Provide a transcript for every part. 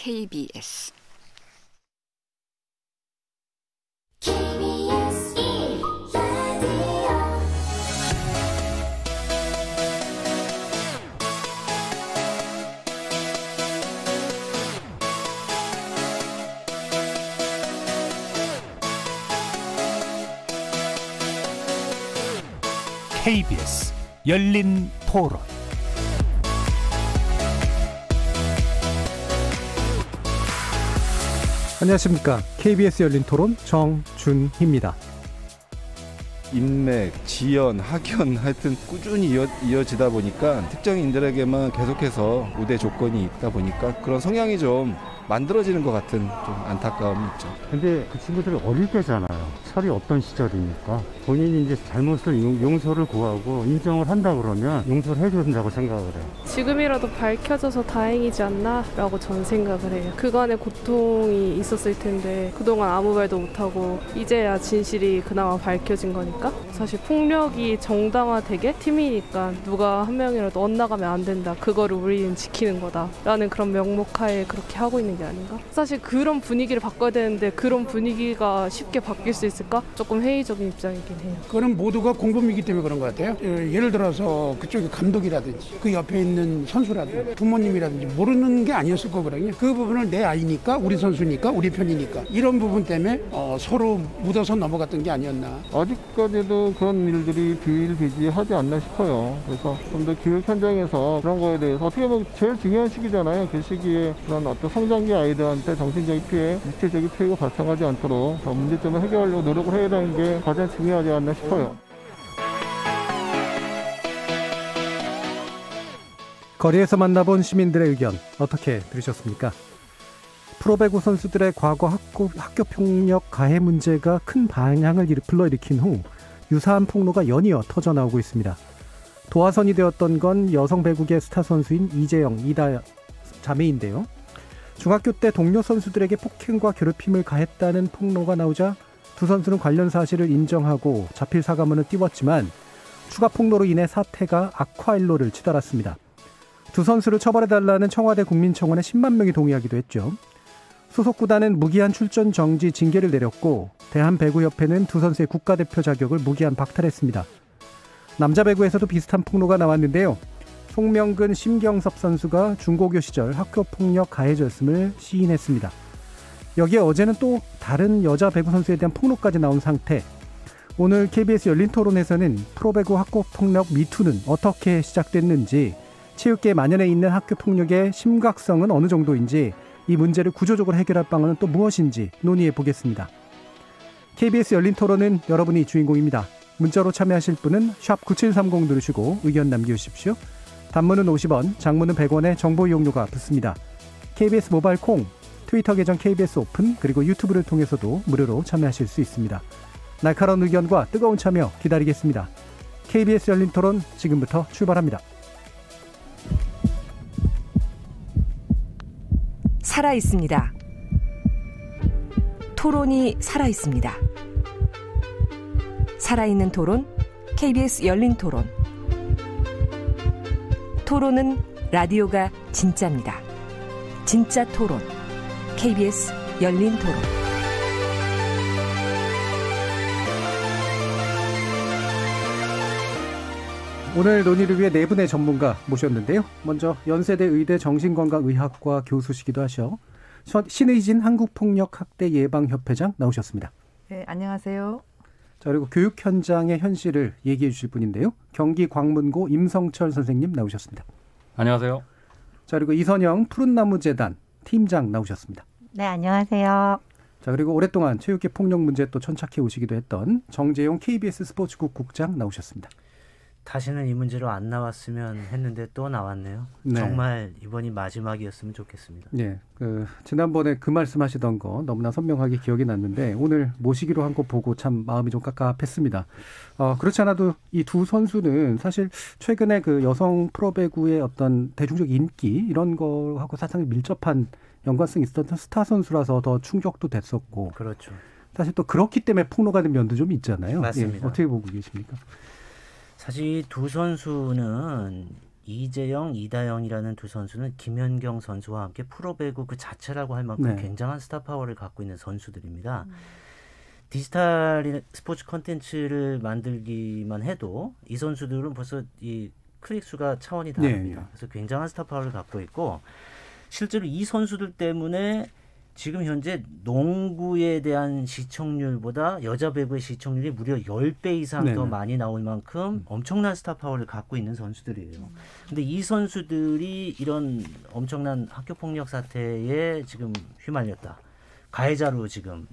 KBS KBS 열린 토론. 안녕하십니까. KBS 열린 토론 정준희입니다. 인맥, 지연, 학연 하여튼 꾸준히 이어지다 보니까 특정인들에게만 계속해서 우대 조건이 있다 보니까 그런 성향이 좀 만들어지는 것 같은 좀 안타까움이 있죠. 근데 그 친구들이 어릴 때잖아요. 철이 어떤 시절입니까? 본인이 이제 잘못을 용서를 구하고 인정을 한다 그러면 용서를 해줘야 된다고 생각을 해요. 지금이라도 밝혀져서 다행이지 않나 라고 저는 생각을 해요. 그간의 고통이 있었을 텐데 그동안 아무 말도 못하고 이제야 진실이 그나마 밝혀진 거니까 사실 폭력이 정당화되게 팀이니까 누가 한 명이라도 엇나가면 안 된다. 그거를 우리는 지키는 거다 라는 그런 명목하에 그렇게 하고 있는 게 아닌가? 사실 그런 분위기를 바꿔야 되는데 그런 분위기가 쉽게 바뀔 수 있을까? 조금 회의적인 입장이긴 해요. 그건 모두가 공범이기 때문에 그런 것 같아요. 예를 들어서 그쪽에 감독이라든지 그 옆에 있는 선수라든지 부모님이라든지 모르는 게 아니었을 거거든요. 그 부분을 내 아이니까 우리 선수니까 우리 편이니까 이런 부분 때문에 서로 묻어서 넘어갔던 게 아니었나. 아직까지도 그런 일들이 비일비재하지 않나 싶어요. 그래서 좀 더 교육 현장에서 그런 거에 대해서 어떻게 보면 제일 중요한 시기잖아요. 그 시기에 그런 어떤 성장기 아이들한테 정신적인 피해, 육체적인 피해가 발생하지 않도록 더 문제점을 해결하려고 노력을 해야 하는 게 가장 중요하지 않나 싶어요. 거리에서 만나본 시민들의 의견 어떻게 들으셨습니까? 프로배구 선수들의 과거 학교 폭력 가해 문제가 큰 반향을 불러일으킨 후 유사한 폭로가 연이어 터져나오고 있습니다. 도화선이 되었던 건 여성 배구계 스타 선수인 이재영, 이다 자매인데요. 중학교 때 동료 선수들에게 폭행과 괴롭힘을 가했다는 폭로가 나오자 두 선수는 관련 사실을 인정하고 자필 사과문을 띄웠지만 추가 폭로로 인해 사태가 악화일로를 치달았습니다. 두 선수를 처벌해달라는 청와대 국민청원에 10만 명이 동의하기도 했죠. 소속 구단은 무기한 출전 정지 징계를 내렸고 대한배구협회는 두 선수의 국가대표 자격을 무기한 박탈했습니다. 남자 배구에서도 비슷한 폭로가 나왔는데요. 송명근, 심경섭 선수가 중고교 시절 학교폭력 가해자였음을 시인했습니다. 여기에 어제는 또 다른 여자 배구 선수에 대한 폭로까지 나온 상태. 오늘 KBS 열린 토론에서는 프로배구 학교폭력 미투는 어떻게 시작됐는지, 체육계에 만연해 있는 학교폭력의 심각성은 어느 정도인지, 이 문제를 구조적으로 해결할 방안은 또 무엇인지 논의해 보겠습니다. KBS 열린 토론은 여러분이 주인공입니다. 문자로 참여하실 분은 샵 9730 누르시고 의견 남겨주십시오. 단문은 50원, 장문은 100원의 정보 이용료가 붙습니다. KBS 모바일 콩, 트위터 계정 KBS 오픈, 그리고 유튜브를 통해서도 무료로 참여하실 수 있습니다. 날카로운 의견과 뜨거운 참여 기다리겠습니다. KBS 열린 토론 지금부터 출발합니다. 살아있습니다. 토론이 살아있습니다. 살아있는 토론, KBS 열린 토론. 토론은 라디오가 진짜입니다. 진짜 토론, KBS 열린 토론. 오늘 논의를 위해 네 분의 전문가 모셨는데요. 먼저 연세대 의대 정신건강의학과 교수시기도 하셔 신의진 한국폭력학대예방협회장 나오셨습니다. 네, 안녕하세요. 자, 그리고 교육 현장의 현실을 얘기해 주실 분인데요. 경기 광문고 임성철 선생님 나오셨습니다. 안녕하세요. 자, 그리고 이선영 푸른나무재단 팀장 나오셨습니다. 네, 안녕하세요. 자, 그리고 오랫동안 체육계 폭력 문제에 또 천착해 오시기도 했던 정재용 KBS 스포츠국 국장 나오셨습니다. 다시는 이 문제로 안 나왔으면 했는데 또 나왔네요. 네. 정말 이번이 마지막이었으면 좋겠습니다. 네, 지난번에 그 말씀하시던 거 너무나 선명하게 기억이 났는데 오늘 모시기로 한 거 보고 참 마음이 좀 깝깝했습니다. 그렇지 않아도 이 두 선수는 사실 최근에 그 여성 프로배구의 어떤 대중적 인기 이런 거하고 사실 밀접한 연관성이 있었던 스타 선수라서 더 충격도 됐었고. 그렇죠. 사실 또 그렇기 때문에 폭로가 된 면도 좀 있잖아요. 맞습니다. 예, 어떻게 보고 계십니까? 사실 두 선수는 이재영, 이다영이라는 두 선수는 김연경 선수와 함께 프로배구 그 자체라고 할 만큼 네. 굉장한 스타 파워를 갖고 있는 선수들입니다. 디지털 스포츠 콘텐츠를 만들기만 해도 이 선수들은 벌써 이 클릭 수가 차원이 다릅니다. 네. 그래서 굉장한 스타 파워를 갖고 있고 실제로 이 선수들 때문에 지금 현재 농구에 대한 시청률보다 여자 배구의 시청률이 무려 10배 이상 더 네네. 많이 나올 만큼 엄청난 스타 파워를 갖고 있는 선수들이에요. 근데 이 선수들이 이런 엄청난 학교 폭력 사태에 지금 휘말렸다. 가해자로 지금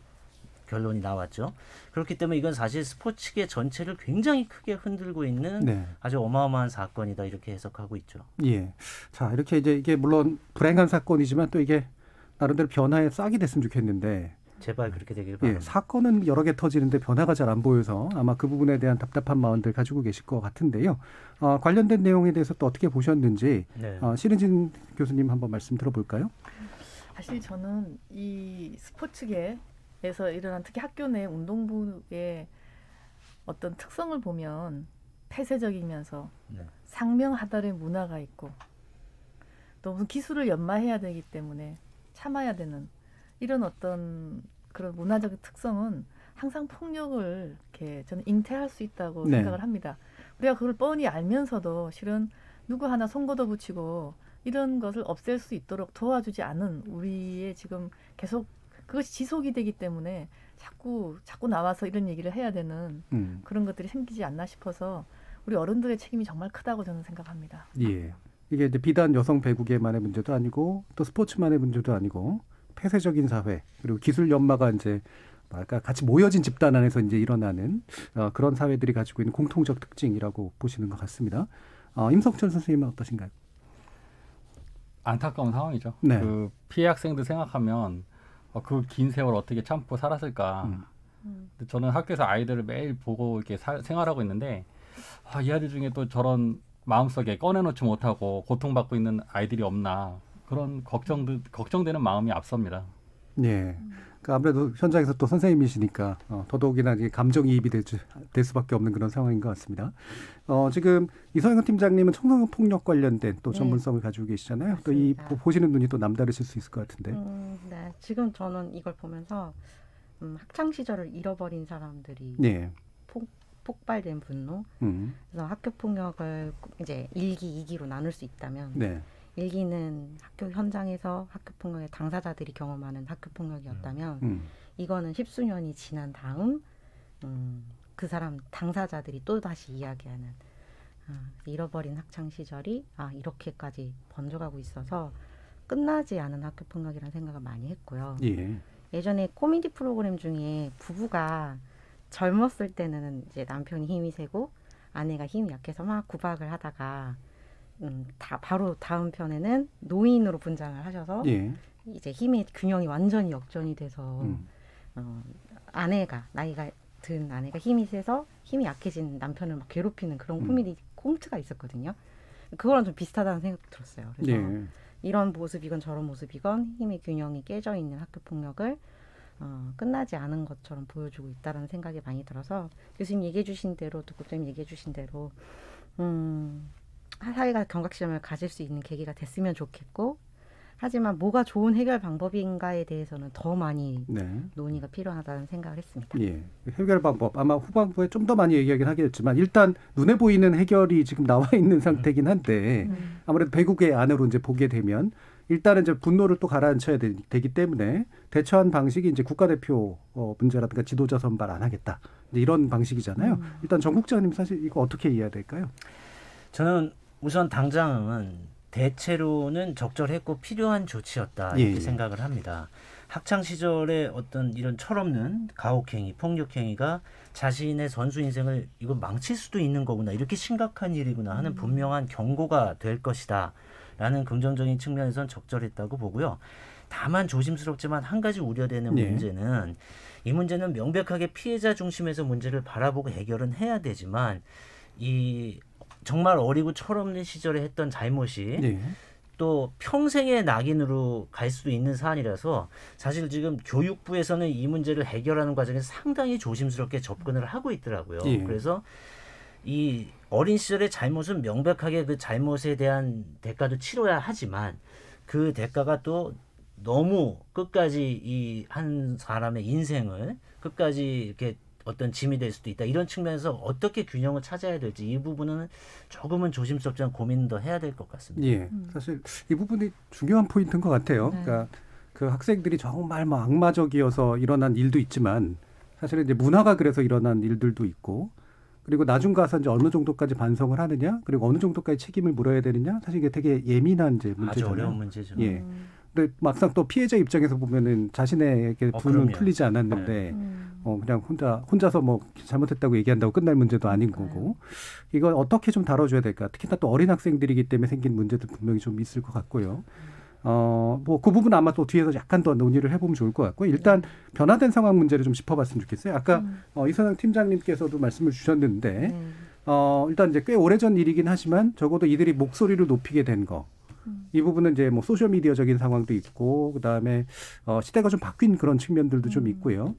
결론이 나왔죠. 그렇기 때문에 이건 사실 스포츠계 전체를 굉장히 크게 흔들고 있는 네. 아주 어마어마한 사건이다 이렇게 해석하고 있죠. 예. 자, 이렇게 이제 이게 물론 불행한 사건이지만 또 이게 나름대로 변화에 싹이 됐으면 좋겠는데 제발 그렇게 되길 바랍니다. 사건은 여러 개 터지는데 변화가 잘 안 보여서 아마 그 부분에 대한 답답한 마음들 가지고 계실 것 같은데요. 관련된 내용에 대해서 또 어떻게 보셨는지 네. 신은진 교수님 한번 말씀 들어볼까요? 사실 저는 이 스포츠계에서 일어난 특히 학교 내 운동부의 어떤 특성을 보면 폐쇄적이면서 네. 상명하달의 문화가 있고 또 무슨 기술을 연마해야 되기 때문에 참아야 되는 이런 어떤 그런 문화적 특성은 항상 폭력을 이렇게 저는 잉태할 수 있다고 네. 생각을 합니다. 우리가 그걸 뻔히 알면서도 실은 누구 하나 손 걷어붙이고 이런 것을 없앨 수 있도록 도와주지 않은 우리의 지금 계속 그것이 지속이 되기 때문에 자꾸 나와서 이런 얘기를 해야 되는 그런 것들이 생기지 않나 싶어서 우리 어른들의 책임이 정말 크다고 저는 생각합니다. 예. 이게 이제 비단 여성 배구계만의 문제도 아니고 또 스포츠만의 문제도 아니고 폐쇄적인 사회 그리고 기술 연마가 이제 뭐랄까 같이 모여진 집단 안에서 이제 일어나는 그런 사회들이 가지고 있는 공통적 특징이라고 보시는 것 같습니다. 임석철 선생님은 어떠신가요? 안타까운 상황이죠. 네. 그 피해 학생들 생각하면 그 긴 세월 어떻게 참고 살았을까. 근데 저는 학교에서 아이들을 매일 보고 이렇게 생활하고 있는데 이 아이들 중에 또 저런 마음속에 꺼내놓지 못하고 고통받고 있는 아이들이 없나 그런 걱정되는 마음이 앞섭니다. 예. 그러니까 아무래도 현장에서 또 선생님이시니까 더더욱이나 감정이입이 될 수밖에 없는 그런 상황인 것 같습니다. 지금 이성현 팀장님은 청소년 폭력 관련된 또 전문성을 가지고 계시잖아요. 또 이 보시는 눈이 또 남다르실 수 있을 것 같은데. 네. 지금 저는 이걸 보면서 학창 시절을 잃어버린 사람들이 예. 폭발된 분노. 그래서 학교 폭력을 이제 1기, 2기로 나눌 수 있다면 네. 1기는 학교 현장에서 학교 폭력의 당사자들이 경험하는 학교 폭력이었다면 이거는 10수년이 지난 다음 그 사람 당사자들이 또 다시 이야기하는 잃어버린 학창 시절이 이렇게까지 번져가고 있어서 끝나지 않은 학교 폭력이라는 생각을 많이 했고요. 예. 예전에 코미디 프로그램 중에 부부가 젊었을 때는 이제 남편이 힘이 세고 아내가 힘이 약해서 막 구박을 하다가 바로 다음 편에는 노인으로 분장을 하셔서 이제 힘의 균형이 완전히 역전이 돼서 나이가 든 아내가 힘이 세서 힘이 약해진 남편을 막 괴롭히는 그런 코미디 콘트가 있었거든요. 그거랑 좀 비슷하다는 생각도 들었어요. 그래서 이런 모습이건 저런 모습이건 힘의 균형이 깨져 있는 학교 폭력을 끝나지 않은 것처럼 보여주고 있다는 생각이 많이 들어서 교수님 얘기해 주신 대로 또 국장님 얘기해 주신 대로 사회가 경각심을 가질 수 있는 계기가 됐으면 좋겠고 하지만 뭐가 좋은 해결 방법인가에 대해서는 더 많이 논의가 필요하다는 생각을 했습니다. 예. 해결 방법 아마 후반부에 좀 더 많이 얘기하긴 하겠지만 일단 눈에 보이는 해결이 지금 나와 있는 상태긴 한데 아무래도 배국의 안으로 이제 보게 되면 일단은 이제 분노를 또 가라앉혀야 되기 때문에 대처한 방식이 이제 국가대표 문제라든가 지도자 선발 안 하겠다. 이제 이런 방식이잖아요. 일단 정 국장님 사실 이거 어떻게 이해해야 될까요? 저는 우선 당장은 대체로는 적절했고 필요한 조치였다 이렇게 생각을 합니다. 학창 시절에 어떤 이런 철없는 가혹행위, 폭력행위가 자신의 선수 인생을 이거 망칠 수도 있는 거구나 이렇게 심각한 일이구나 하는 분명한 경고가 될 것이다 라는 긍정적인 측면에선 적절했다고 보고요. 다만 조심스럽지만 한 가지 우려되는 문제는 이 문제는 명백하게 피해자 중심에서 문제를 바라보고 해결은 해야 되지만 이 정말 어리고 철없는 시절에 했던 잘못이 또 평생의 낙인으로 갈 수도 있는 사안이라서 사실 지금 교육부에서는 이 문제를 해결하는 과정에서 상당히 조심스럽게 접근을 하고 있더라고요. 그래서 이 어린 시절의 잘못은 명백하게 그 잘못에 대한 대가도 치러야 하지만 그 대가가 또 너무 끝까지 이 한 사람의 인생을 끝까지 이렇게 어떤 짐이 될 수도 있다. 이런 측면에서 어떻게 균형을 찾아야 될지 이 부분은 조금은 조심스럽지만 고민 더 해야 될 것 같습니다. 예, 사실 이 부분이 중요한 포인트인 것 같아요. 네. 그러니까 그 학생들이 정말 뭐 악마적이어서 일어난 일도 있지만 사실은 이제 문화가 그래서 일어난 일들도 있고 그리고 나중 가서 이제 어느 정도까지 반성을 하느냐 그리고 어느 정도까지 책임을 물어야 되느냐 사실 이게 되게 예민한 이제 문제잖아요. 아주 어려운 문제죠. 예. 근데 막상 또 피해자 입장에서 보면은 자신에게 분은 풀리지 않았는데 그냥 혼자서 뭐 잘못했다고 얘기한다고 끝날 문제도 아닌 거고 이걸 어떻게 좀 다뤄줘야 될까? 특히나 또 어린 학생들이기 때문에 생긴 문제도 분명히 좀 있을 것 같고요. 뭐 그 부분 아마 또 뒤에서 약간 더 논의를 해보면 좋을 것 같고요. 일단 변화된 상황 문제를 좀 짚어봤으면 좋겠어요. 아까 이선영 팀장님께서도 말씀을 주셨는데 일단 이제 꽤 오래전 일이긴 하지만 적어도 이들이 목소리를 높이게 된 거. 이 부분은 이제 뭐 소셜 미디어적인 상황도 있고 그다음에 시대가 좀 바뀐 그런 측면들도 좀 있고요.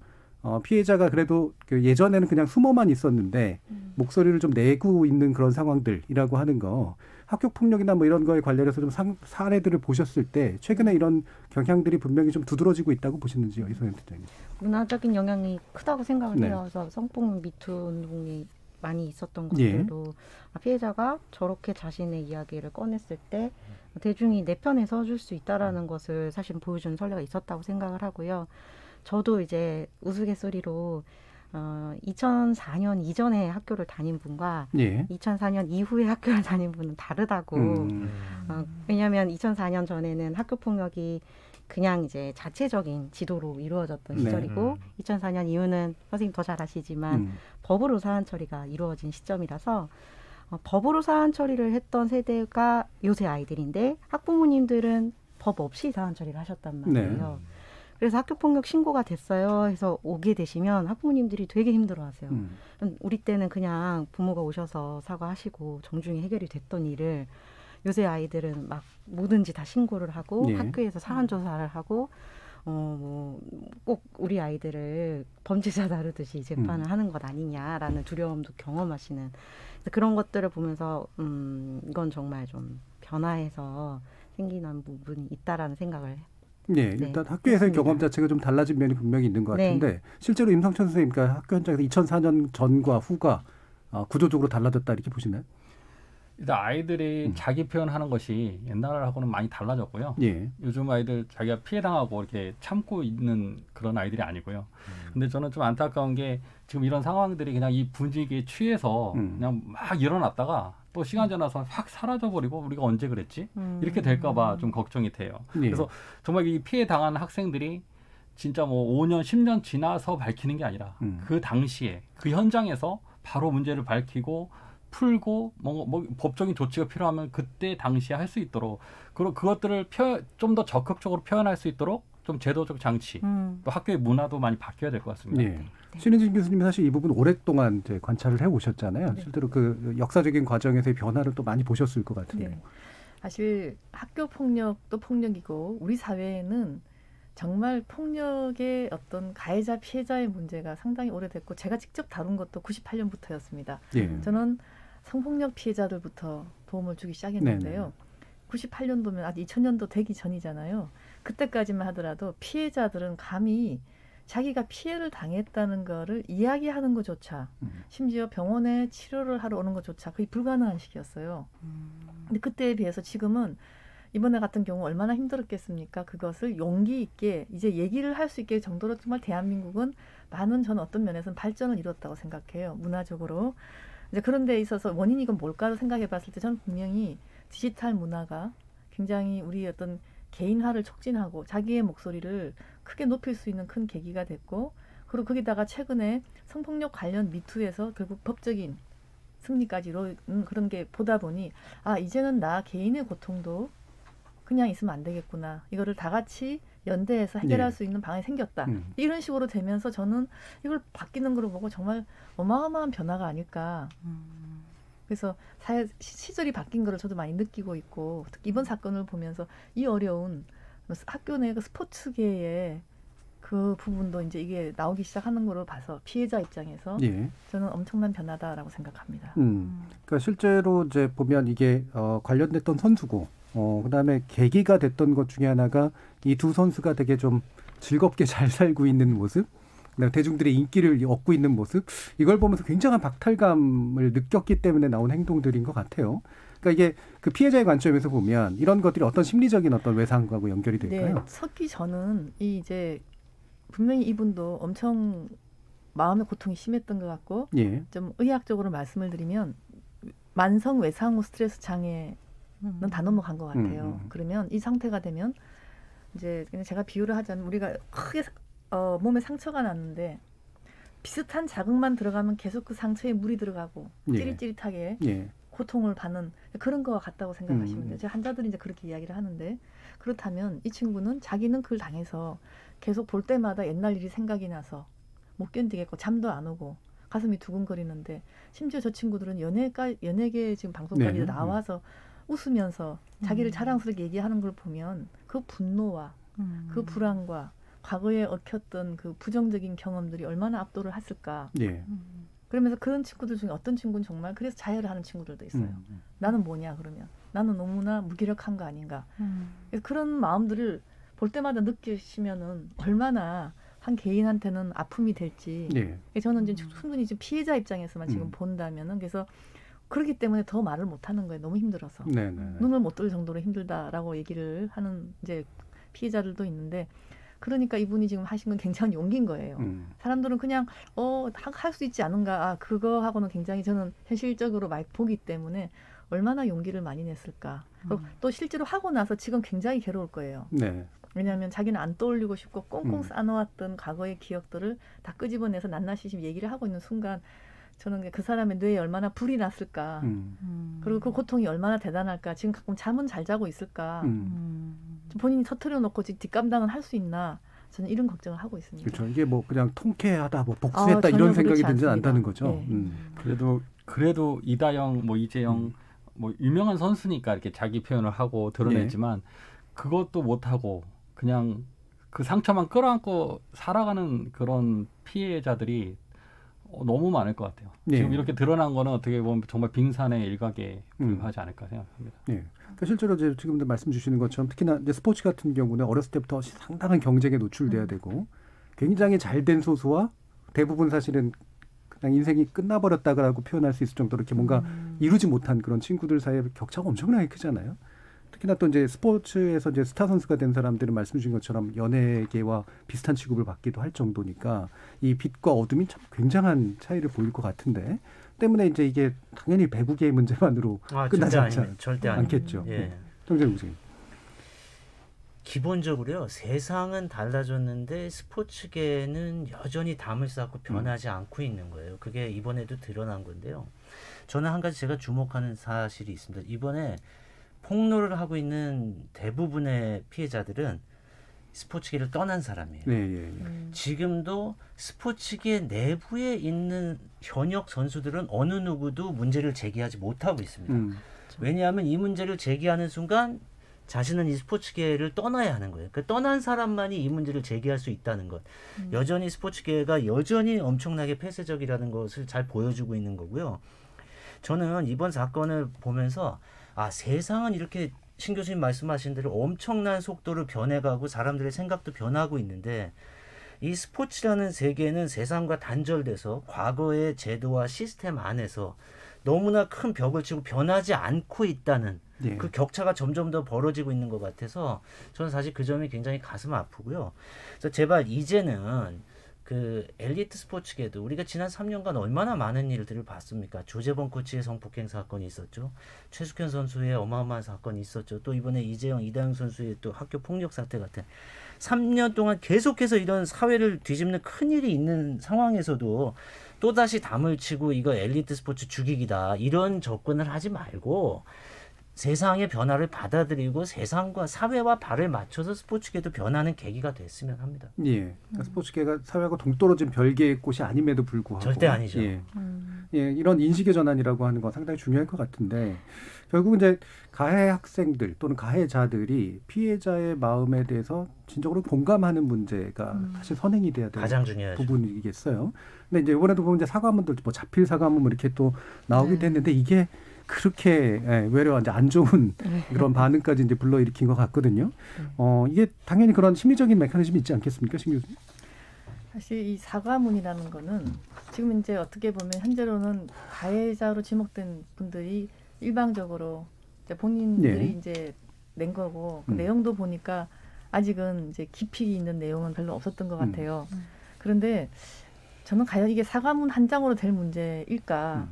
피해자가 그래도 그 예전에는 그냥 숨어만 있었는데 목소리를 좀 내고 있는 그런 상황들이라고 하는 거 학교 폭력이나 뭐 이런 거에 관련해서 좀 사례들을 보셨을 때 최근에 이런 경향들이 분명히 좀 두드러지고 있다고 보시는지요, 이선영 팀장님? 문화적인 영향이 크다고 생각을 네. 해요. 그래서 성폭력 미투 운동이 많이 있었던 것들도 피해자가 저렇게 자신의 이야기를 꺼냈을 때 대중이 내 편에 서줄 수 있다라는 것을 사실 보여주는 선례가 있었다고 생각을 하고요. 저도 이제 우스갯소리로 2004년 이전에 학교를 다닌 분과 2004년 이후에 학교를 다닌 분은 다르다고. 왜냐하면 2004년 전에는 학교 폭력이 그냥 이제 자체적인 지도로 이루어졌던 시절이고 2004년 이후는 선생님 더 잘 아시지만 법으로 사안 처리가 이루어진 시점이라서 법으로 사안 처리를 했던 세대가 요새 아이들인데 학부모님들은 법 없이 사안 처리를 하셨단 말이에요. 그래서 학교폭력 신고가 됐어요 해서 오게 되시면 학부모님들이 되게 힘들어하세요. 우리 때는 그냥 부모가 오셔서 사과하시고 정중히 해결이 됐던 일을 요새 아이들은 막 뭐든지 다 신고를 하고 학교에서 사안 조사를 하고 뭐 꼭 우리 아이들을 범죄자 다루듯이 재판을 하는 것 아니냐라는 두려움도 경험하시는 그런 것들을 보면서 이건 정말 좀 변화해서 생기는 부분이 있다라는 생각을 일단 학교에서의 경험 자체가 좀 달라진 면이 분명히 있는 것 같은데 실제로 임성천 선생님, 그러니까 학교 현장에서 2004년 전과 후가 구조적으로 달라졌다 이렇게 보시나요? 일단 아이들이 자기 표현하는 것이 옛날하고는 많이 달라졌고요. 요즘 아이들 자기가 피해당하고 이렇게 참고 있는 그런 아이들이 아니고요. 근데 저는 좀 안타까운 게 지금 이런 상황들이 그냥 이 분위기에 취해서 그냥 막 일어났다가 또 시간 지나서 확 사라져버리고 우리가 언제 그랬지? 이렇게 될까 봐 좀 걱정이 돼요. 그래서 정말 이 피해 당한 학생들이 진짜 뭐 5년, 10년 지나서 밝히는 게 아니라 그 당시에 그 현장에서 바로 문제를 밝히고 풀고 뭐 법적인 조치가 필요하면 그때 당시에 할 수 있도록 그리고 그것들을 좀 더 적극적으로 표현할 수 있도록 좀 제도적 장치 또 학교의 문화도 많이 바뀌어야 될 것 같습니다. 신은진 교수님이 사실 이 부분 오랫동안 이제 관찰을 해 오셨잖아요. 실제로 그 역사적인 과정에서의 변화를 또 많이 보셨을 것 같은데. 사실 학교 폭력도 폭력이고 우리 사회에는 정말 폭력의 어떤 가해자 피해자의 문제가 상당히 오래됐고 제가 직접 다룬 것도 98년부터였습니다. 저는 성폭력 피해자들부터 도움을 주기 시작했는데요. 98년도면 아직 2000년도 되기 전이잖아요. 그때까지만 하더라도 피해자들은 감히 자기가 피해를 당했다는 거를 이야기하는 것조차 심지어 병원에 치료를 하러 오는 것조차 거의 불가능한 시기였어요. 근데 그때에 비해서 지금은 이번에 같은 경우 얼마나 힘들었겠습니까? 그것을 용기 있게 이제 얘기를 할 수 있게 정도로 정말 대한민국은 많은 저는 어떤 면에서는 발전을 이뤘다고 생각해요. 문화적으로. 이제 그런 데 있어서 원인이 이건 뭘까를 생각해 봤을 때 저는 분명히 디지털 문화가 굉장히 우리 어떤 개인화를 촉진하고 자기의 목소리를 크게 높일 수 있는 큰 계기가 됐고 그리고 거기다가 최근에 성폭력 관련 미투에서 결국 법적인 승리까지 이루는 그런 게 보다 보니 이제는 나 개인의 고통도 그냥 있으면 안 되겠구나. 이거를 다 같이 연대해서 해결할 수 있는 방안이 생겼다. 이런 식으로 되면서 저는 이걸 바뀌는 걸 보고 정말 어마어마한 변화가 아닐까. 그래서 시절이 바뀐 걸 저도 많이 느끼고 있고 특히 이번 사건을 보면서 이 어려운 학교 내 그 스포츠계의 그 부분도 이제 이게 나오기 시작하는 거로 봐서 피해자 입장에서 예. 저는 엄청난 변화다라고 생각합니다. 그러니까 실제로 이제 보면 이게 관련됐던 선수고, 그다음에 계기가 됐던 것 중에 하나가 이 두 선수가 되게 좀 즐겁게 잘 살고 있는 모습, 대중들의 인기를 얻고 있는 모습, 이걸 보면서 굉장한 박탈감을 느꼈기 때문에 나온 행동들인 것 같아요. 그러니까 이게 그 피해자의 관점에서 보면 이런 것들이 어떤 심리적인 어떤 외상하고 연결이 될까요? 네, 섞기 전은 이제 분명히 이분도 엄청 마음의 고통이 심했던 것 같고, 예. 좀 의학적으로 말씀을 드리면 만성 외상 후 스트레스 장애는 다 넘어간 것 같아요. 그러면 이 상태가 되면 이제 그냥 제가 비유를 하자면 우리가 크게 몸에 상처가 났는데 비슷한 자극만 들어가면 계속 그 상처에 물이 들어가고 예. 찌릿찌릿하게 예. 고통을 받는 그런 거와 같다고 생각하시면 돼요. 제 환자들이 이제 그렇게 이야기를 하는데, 그렇다면 이 친구는 자기는 그걸 당해서 계속 볼 때마다 옛날 일이 생각이 나서 못 견디겠고 잠도 안 오고 가슴이 두근거리는데, 심지어 저 친구들은 연예계 지금 방송까지 네. 나와서 웃으면서 자기를 자랑스럽게 얘기하는 걸 보면 그 분노와 그 불안과 과거에 얽혔던 그 부정적인 경험들이 얼마나 압도를 했을까. 예. 그러면서 그런 친구들 중에 어떤 친구는 정말 그래서 자해를 하는 친구들도 있어요. 나는 뭐냐 그러면. 나는 너무나 무기력한 거 아닌가. 그래서 그런 마음들을 볼 때마다 느끼시면은 얼마나 한 개인한테는 아픔이 될지. 예. 저는 이제 충분히 지금 피해자 입장에서만 지금 본다면은, 그래서 그렇기 때문에 더 말을 못 하는 거예요. 너무 힘들어서. 네네. 눈을 못 뜰 정도로 힘들다라고 얘기를 하는 이제 피해자들도 있는데, 그러니까 이분이 지금 하신 건 굉장히 용기인 거예요. 사람들은 그냥 할 수 있지 않은가. 그거 하고는 굉장히 저는 현실적으로 많이 보기 때문에 얼마나 용기를 많이 냈을까. 또 실제로 하고 나서 지금 굉장히 괴로울 거예요. 네. 왜냐하면 자기는 안 떠올리고 싶고 꽁꽁 싸놓았던 과거의 기억들을 다 끄집어내서 낱낱이 얘기를 하고 있는 순간, 저는 그 사람의 뇌에 얼마나 불이 났을까. 그리고 그 고통이 얼마나 대단할까. 지금 가끔 잠은 잘 자고 있을까. 본인이 터트려 놓고 뒷감당은 할 수 있나. 저는 이런 걱정을 하고 있습니다. 그렇죠. 이게 뭐 그냥 통쾌하다, 뭐 복수했다 이런 생각이 들지 않다는 거죠. 네. 그래도 이다영, 뭐 이재영, 뭐 유명한 선수니까 이렇게 자기 표현을 하고 드러냈지만 그것도 못 하고 그냥 그 상처만 끌어안고 살아가는 그런 피해자들이 너무 많을 것 같아요. 네. 지금 이렇게 드러난 거는 어떻게 보면 정말 빙산의 일각에 불과하지 않을까 생각합니다. 네. 그러니까 실제로 이제 지금도 말씀 주시는 것처럼 특히나 이제 스포츠 같은 경우는 어렸을 때부터 상당한 경쟁에 노출돼야 되고, 굉장히 잘된 소수와 대부분 사실은 그냥 인생이 끝나버렸다고 표현할 수 있을 정도로 이렇게 뭔가 이루지 못한 그런 친구들 사이에 격차가 엄청나게 크잖아요. 특히나 또 이제 스포츠에서 이제 스타 선수가 된 사람들은 말씀 주신 것처럼 연예계와 비슷한 취급을 받기도 할 정도니까 이 빛과 어둠이 참 굉장한 차이를 보일 것 같은데, 때문에 이제 이게 당연히 배구계의 문제만으로 끝나지 절대 않겠죠. 예. 정재욱 교수님. 기본적으로요, 세상은 달라졌는데 스포츠계는 여전히 담을 쌓고 변하지 않고 있는 거예요. 그게 이번에도 드러난 건데요. 저는 한 가지 제가 주목하는 사실이 있습니다. 이번에 폭로를 하고 있는 대부분의 피해자들은 스포츠계를 떠난 사람이에요. 네. 지금도 스포츠계 내부에 있는 현역 선수들은 어느 누구도 문제를 제기하지 못하고 있습니다. 왜냐하면 이 문제를 제기하는 순간 자신은 이 스포츠계를 떠나야 하는 거예요. 그러니까 떠난 사람만이 이 문제를 제기할 수 있다는 것. 여전히 스포츠계가 여전히 엄청나게 폐쇄적이라는 것을 잘 보여주고 있는 거고요. 저는 이번 사건을 보면서 세상은 이렇게 신 교수님 말씀하신 대로 엄청난 속도로 변해가고 사람들의 생각도 변하고 있는데, 이 스포츠라는 세계는 세상과 단절돼서 과거의 제도와 시스템 안에서 너무나 큰 벽을 치고 변하지 않고 있다는 그 격차가 점점 더 벌어지고 있는 것 같아서 저는 사실 그 점이 굉장히 가슴 아프고요. 그래서 제발 이제는 그 엘리트 스포츠계도 우리가 지난 3년간 얼마나 많은 일들을 봤습니까? 조재범 코치의 성폭행 사건이 있었죠. 최숙현 선수의 어마어마한 사건이 있었죠. 또 이번에 이재영, 이다영 선수의 또 학교 폭력 사태 같은 3년 동안 계속해서 이런 사회를 뒤집는 큰일이 있는 상황에서도 또다시 담을 치고 이거 엘리트 스포츠 죽이기다 이런 접근을 하지 말고 세상의 변화를 받아들이고 세상과 사회와 발을 맞춰서 스포츠계도 변하는 계기가 됐으면 합니다. 예, 그러니까 스포츠계가 사회하고 동떨어진 별개의 곳이 아님에도 불구하고 절대 아니죠. 예, 예, 이런 인식의 전환이라고 하는 건 상당히 중요할 것 같은데 결국 이제 가해 학생들 또는 가해자들이 피해자의 마음에 대해서 진정으로 공감하는 문제가 사실 선행이 돼야 되는 가장 중요하죠. 부분이겠어요. 근데 이제 이번에도 보면 이제 사과문들 뭐 자필 사과문 뭐 이렇게 또 나오기도 했는데 이게 그렇게 외려 이제 안 좋은 그런 반응까지 이제 불러일으킨 것 같거든요. 이게 당연히 그런 심리적인 메커니즘이 있지 않겠습니까, 신 교수님? 사실 이 사과문이라는 거는 지금 이제 어떻게 보면 현재로는 가해자로 지목된 분들이 일방적으로 이제 본인들이 이제 낸 거고 그 내용도 보니까 아직은 이제 깊이 있는 내용은 별로 없었던 것 같아요. 그런데 저는 과연 이게 사과문 한 장으로 될 문제일까?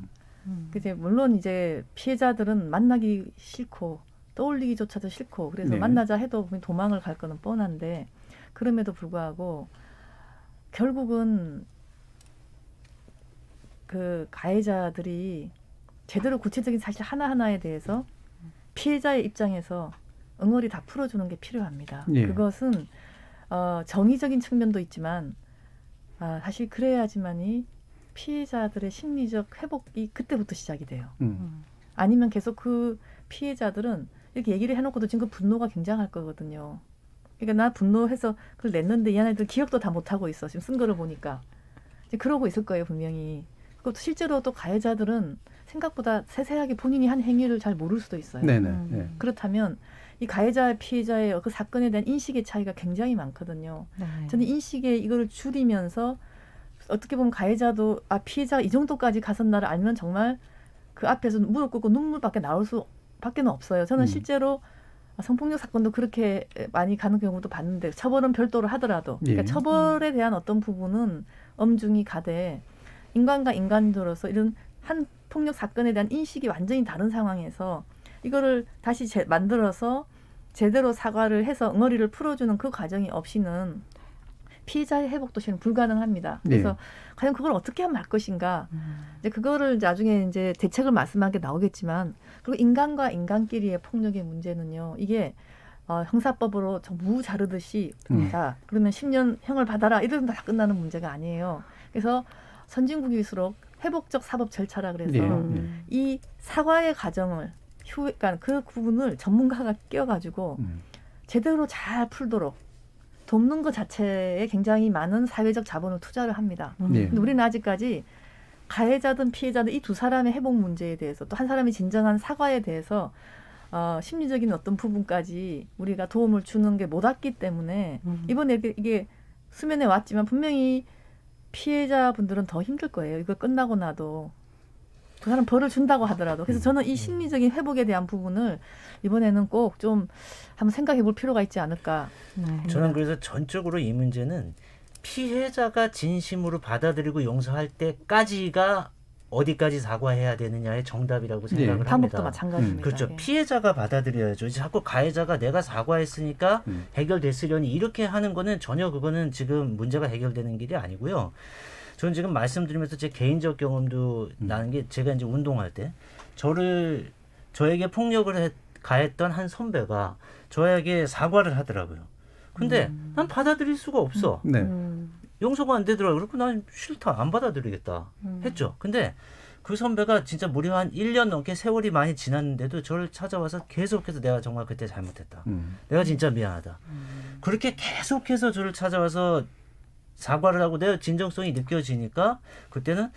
이제 물론 이제 피해자들은 만나기 싫고 떠올리기조차도 싫고 그래서 만나자 해도 도망을 갈 거는 뻔한데 그럼에도 불구하고 결국은 그 가해자들이 제대로 구체적인 사실 하나하나에 대해서 피해자의 입장에서 응어리 다 풀어주는 게 필요합니다. 그것은 정의적인 측면도 있지만 사실 그래야지만이 피해자들의 심리적 회복이 그때부터 시작이 돼요. 아니면 계속 그 피해자들은 이렇게 얘기를 해놓고도 지금 그 분노가 굉장할 거거든요. 그러니까 나 분노해서 그걸 냈는데 이 안에들 기억도 다 못하고 있어. 지금 쓴 거를 보니까. 이제 그러고 있을 거예요, 분명히. 그것도 실제로 또 가해자들은 생각보다 세세하게 본인이 한 행위를 잘 모를 수도 있어요. 그렇다면 이 가해자, 피해자의 그 사건에 대한 인식의 차이가 굉장히 많거든요. 저는 인식에 이거를 줄이면서 어떻게 보면 가해자도 피해자가 이 정도까지 갔었나를 알면 정말 그 앞에서 무릎 꿇고 눈물밖에 나올 수밖에 없어요. 저는 실제로 성폭력 사건도 그렇게 많이 가는 경우도 봤는데 처벌은 별도로 하더라도 그러니까 처벌에 대한 어떤 부분은 엄중히 가되 인간과 인간으로서 이런 한 폭력 사건에 대한 인식이 완전히 다른 상황에서 이거를 다시 만들어서 제대로 사과를 해서 응어리를 풀어주는 그 과정이 없이는 피해자의 회복도 실은 불가능합니다. 그래서 과연 그걸 어떻게 하면 할 것인가. 이제 그거를 나중에 이제 대책을 말씀하게 나오겠지만 그리고 인간과 인간끼리의 폭력의 문제는요. 이게 형사법으로 무 자르듯이 자 그러면 10년 형을 받아라 이러면 다 끝나는 문제가 아니에요. 그래서 선진국일수록 회복적 사법 절차라 그래서 이 사과의 과정을 그러니까 그 부분을 전문가가 끼워가지고 제대로 잘 풀도록 돕는 것 자체에 굉장히 많은 사회적 자본을 투자를 합니다. 근데 우리는 아직까지 가해자든 피해자든 이 두 사람의 회복 문제에 대해서 또 한 사람이 진정한 사과에 대해서 심리적인 어떤 부분까지 우리가 도움을 주는 게 못 왔기 때문에 이번에 이게 수면에 왔지만 분명히 피해자분들은 더 힘들 거예요. 이거 끝나고 나도. 그 사람 벌을 준다고 하더라도. 그래서 저는 이 심리적인 회복에 대한 부분을 이번에는 꼭 좀 한번 생각해 볼 필요가 있지 않을까. 저는 그래서 전적으로 이 문제는 피해자가 진심으로 받아들이고 용서할 때까지가 어디까지 사과해야 되느냐의 정답이라고 생각을 합니다. 방법도 마찬가지입니다. 그렇죠. 피해자가 받아들여야죠. 자꾸 가해자가 내가 사과했으니까 해결됐으려니 이렇게 하는 거는 전혀 그거는 지금 문제가 해결되는 길이 아니고요. 저는 지금 말씀드리면서 제 개인적 경험도 나는 게 제가 이제 운동할 때 저에게 폭력을 가했던 한 선배가 저에게 사과를 하더라고요. 근데 난 받아들일 수가 없어. 용서가 안 되더라고요. 그래서 난 싫다. 안 받아들이겠다. 했죠. 근데 그 선배가 진짜 무려 한 1년 넘게 세월이 많이 지났는데도 저를 찾아와서 계속해서 내가 정말 그때 잘못했다. 내가 진짜 미안하다. 그렇게 계속해서 저를 찾아와서 사과를 하고 내 진정성이 느껴지니까 그때는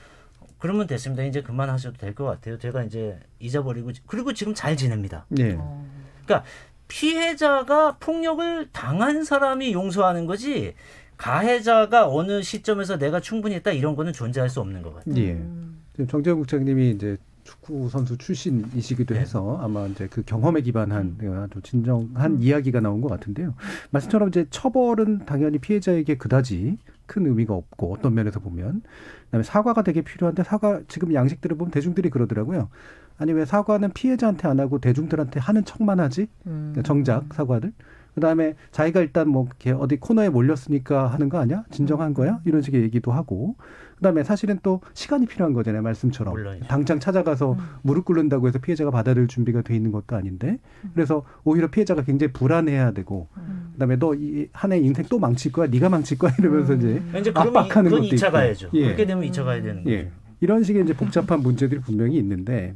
그러면 됐습니다. 이제 그만하셔도 될 것 같아요. 제가 이제 잊어버리고 그리고 지금 잘 지냅니다. 그러니까 피해자가 폭력을 당한 사람이 용서하는 거지 가해자가 어느 시점에서 내가 충분히 했다 이런 거는 존재할 수 없는 것 같아요. 지금 정재훈 국장님이 이제 축구 선수 출신이시기도 해서 아마 이제 그 경험에 기반한 아주 진정한 이야기가 나온 것 같은데요. 말씀처럼 이제 처벌은 당연히 피해자에게 그다지 큰 의미가 없고 어떤 면에서 보면 그다음에 사과가 되게 필요한데 지금 양식들을 보면 대중들이 그러더라고요. 아니 왜 사과는 피해자한테 안 하고 대중들한테 하는 척만 하지? 정작 사과를 그다음에 자기가 일단 뭐 이렇게 어디 코너에 몰렸으니까 하는 거 아니야? 진정한 거야? 이런 식의 얘기도 하고. 그다음에 사실은 또 시간이 필요한 거잖아요. 말씀처럼. 물론이죠. 당장 찾아가서 무릎 꿇는다고 해서 피해자가 받아들일 준비가 돼 있는 것도 아닌데. 그래서 오히려 피해자가 굉장히 불안해야 되고. 그다음에 너 한 해 인생 또 망칠 거야? 네가 망칠 거야? 이러면서 이제 압박하는 것도 있고. 2차 가야죠. 예. 그렇게 되면 2차 가야 되는 거죠. 예. 이런 식의 이제 복잡한 문제들이 분명히 있는데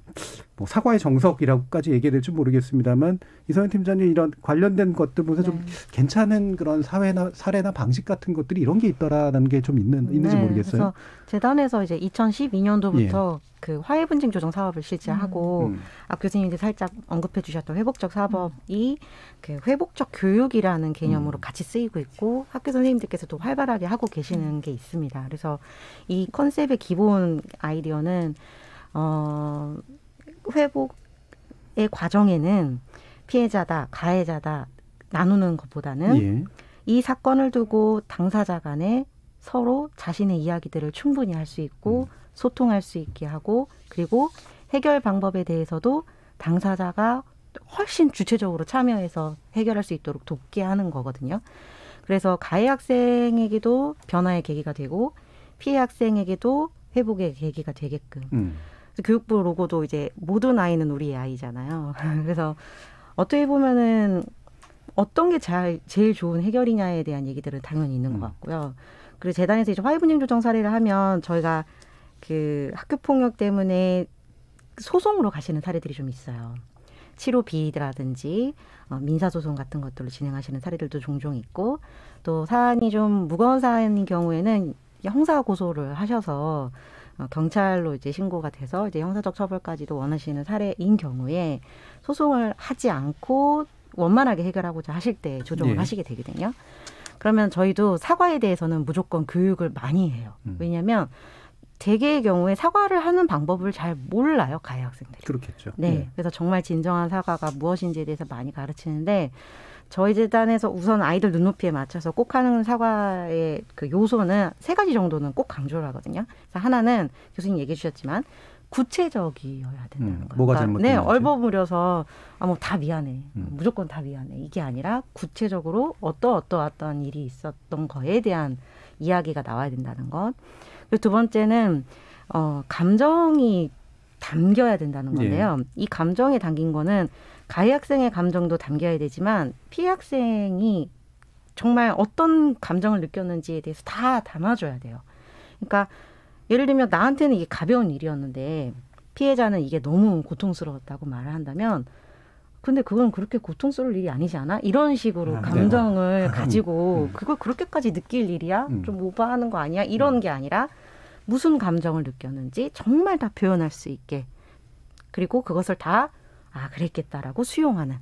뭐 사과의 정석이라고까지 얘기해야 될지 모르겠습니다만 이성현 팀장님 이런 관련된 것들 보면서 좀 괜찮은 그런 사례나 방식 같은 것들이 이런 게 있더라라는 게 좀 있는지 모르겠어요. 그래서 재단에서 이제 2012년도부터 그 화해 분쟁 조정 사업을 실시하고 교수님들 살짝 언급해 주셨던 회복적 사법이 그 회복적 교육이라는 개념으로 같이 쓰이고 있고 학교 선생님들께서도 활발하게 하고 계시는 게 있습니다. 그래서 이 컨셉의 기본 아이디어는 회복의 과정에는 피해자다, 가해자다 나누는 것보다는 이 사건을 두고 당사자 간에 서로 자신의 이야기들을 충분히 할 수 있고 소통할 수 있게 하고 그리고 해결 방법에 대해서도 당사자가 훨씬 주체적으로 참여해서 해결할 수 있도록 돕게 하는 거거든요. 그래서 가해 학생에게도 변화의 계기가 되고 피해 학생에게도 회복의 계기가 되게끔. 교육부 로고도 이제 모든 아이는 우리의 아이잖아요. 그래서 어떻게 보면은 어떤 게 제일 좋은 해결이냐에 대한 얘기들은 당연히 있는 것 같고요. 그리고 재단에서 이제 화해 분쟁 조정 사례를 하면 저희가 그 학교 폭력 때문에 소송으로 가시는 사례들이 좀 있어요. 치료 비위라든지 민사 소송 같은 것들로 진행하시는 사례들도 종종 있고 또 사안이 좀 무거운 사안인 경우에는 형사 고소를 하셔서 경찰로 이제 신고가 돼서 이제 형사적 처벌까지도 원하시는 사례인 경우에 소송을 하지 않고 원만하게 해결하고자 하실 때 조정을 하시게 되거든요. 그러면 저희도 사과에 대해서는 무조건 교육을 많이 해요. 왜냐하면 대개의 경우에 사과를 하는 방법을 잘 몰라요, 가해 학생들이. 그렇겠죠. 네. 그래서 정말 진정한 사과가 무엇인지에 대해서 많이 가르치는데 저희 재단에서 우선 아이들 눈높이에 맞춰서 꼭 하는 사과의 그 요소는 3가지 정도는 꼭 강조를 하거든요. 그래서 하나는 교수님 얘기해 주셨지만 구체적이어야 된다는 거예요. 뭐가 그러니까 잘못됐는지. 얼버무려서 뭐 다 미안해. 무조건 다 미안해. 이게 아니라 구체적으로 어떠한 일이 있었던 거에 대한 이야기가 나와야 된다는 것. 그리고 두 번째는 감정이 담겨야 된다는 건데요. 이 감정에 담긴 거는 가해 학생의 감정도 담겨야 되지만 피해 학생이 정말 어떤 감정을 느꼈는지에 대해서 다 담아줘야 돼요. 그러니까 예를 들면 나한테는 이게 가벼운 일이었는데 피해자는 이게 너무 고통스러웠다고 말을 한다면 근데 그건 그렇게 고통스러울 일이 아니지 않아? 이런 식으로 감정을 가지고 그걸 그렇게까지 느낄 일이야? 좀 오버하는 거 아니야? 이런 게 아니라 무슨 감정을 느꼈는지 정말 다 표현할 수 있게 그리고 그것을 다 그랬겠다라고 수용하는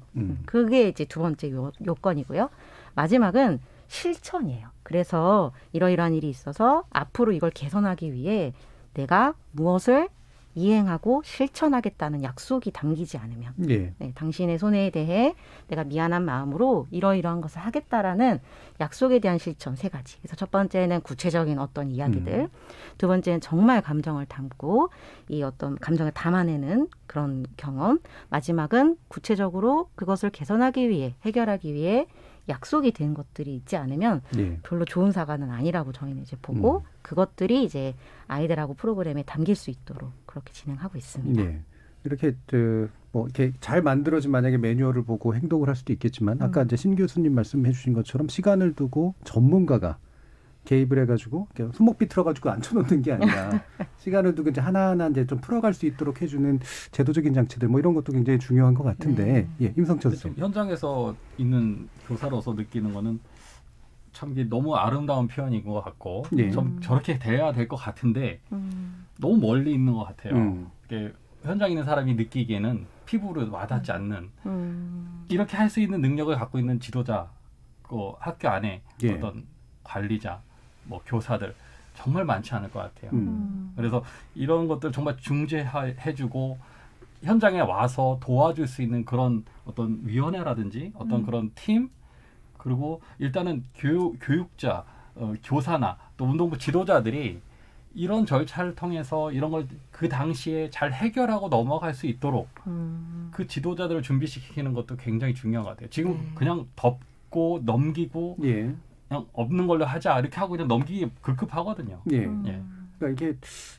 그게 이제 두 번째 요건이고요. 마지막은 실천이에요. 그래서 이러이러한 일이 있어서 앞으로 이걸 개선하기 위해 내가 무엇을 이행하고 실천하겠다는 약속이 담기지 않으면 당신의 손해에 대해 내가 미안한 마음으로 이러이러한 것을 하겠다라는 약속에 대한 실천 3가지. 그래서 첫 번째는 구체적인 어떤 이야기들, 두 번째는 정말 감정을 담고 이 어떤 감정을 담아내는 그런 경험, 마지막은 구체적으로 그것을 개선하기 위해 해결하기 위해 약속이 된 것들이 있지 않으면 별로 좋은 사과는 아니라고 저희는 이제 보고 그것들이 이제 아이들하고 프로그램에 담길 수 있도록 그렇게 진행하고 있습니다. 이렇게 뭐 이렇게 잘 만들어진 만약에 매뉴얼을 보고 행동을 할 수도 있겠지만 아까 이제 신 교수님 말씀해 주신 것처럼 시간을 두고 전문가가 개입을 해가지고 손목 비틀어가지고 앉혀놓는 게 아니라 시간을 두고 이제 하나하나 이제 좀 풀어갈 수 있도록 해주는 제도적인 장치들 뭐 이런 것도 굉장히 중요한 것 같은데 임성철 선생님. 현장에서 있는 교사로서 느끼는 거는 참 이게 너무 아름다운 표현인 것 같고 좀 저렇게 돼야 될 것 같은데 너무 멀리 있는 것 같아요. 이게 현장에 있는 사람이 느끼기에는 피부로 와닿지 않는 이렇게 할 수 있는 능력을 갖고 있는 지도자, 그 학교 안에 어떤 관리자, 뭐 교사들 정말 많지 않을 것 같아요. 그래서 이런 것들 정말 중재해주고 현장에 와서 도와줄 수 있는 그런 어떤 위원회라든지 어떤 그런 팀 그리고 일단은 교육자, 교사나 또 운동부 지도자들이 이런 절차를 통해서 이런 걸 그 당시에 잘 해결하고 넘어갈 수 있도록 그 지도자들을 준비시키는 것도 굉장히 중요한 것 같아요. 지금 그냥 덮고 믿고 넘기고 예. 그냥 없는 걸로 하자 이렇게 하고 그냥 넘기기 급급하거든요. 예. 예. 그러니까 이게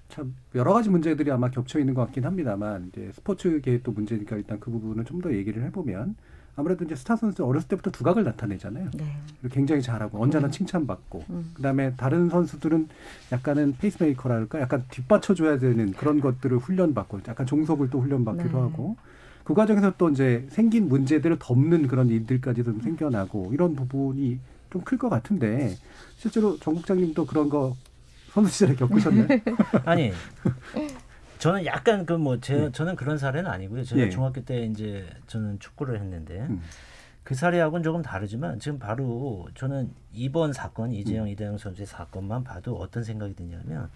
참 여러 가지 문제들이 아마 겹쳐 있는 것 같긴 합니다만 이제 스포츠계의 또 문제니까 일단 그 부분을 좀 더 얘기를 해보면 아무래도 이제 스타 선수 어렸을 때부터 두각을 나타내잖아요. 네. 그리고 굉장히 잘하고 언제나 칭찬받고 그다음에 다른 선수들은 약간은 페이스메이커랄까 약간 뒷받쳐줘야 되는 그런 것들을 훈련받고 약간 종속을 또 훈련받기도 네. 하고 그 과정에서 또 이제 생긴 문제들을 덮는 그런 일들까지도 좀 생겨나고 이런 부분이 좀 클 것 같은데 실제로 정 국장님도 그런 거 선수 시절에 겪으셨나요? 아니 저는 약간 저는 그런 사례는 아니고요. 제가 예. 중학교 때 이제 저는 축구를 했는데 그 사례하고는 조금 다르지만 지금 바로 저는 이번 사건 이재영 이다영 선수의 사건만 봐도 어떤 생각이 드냐면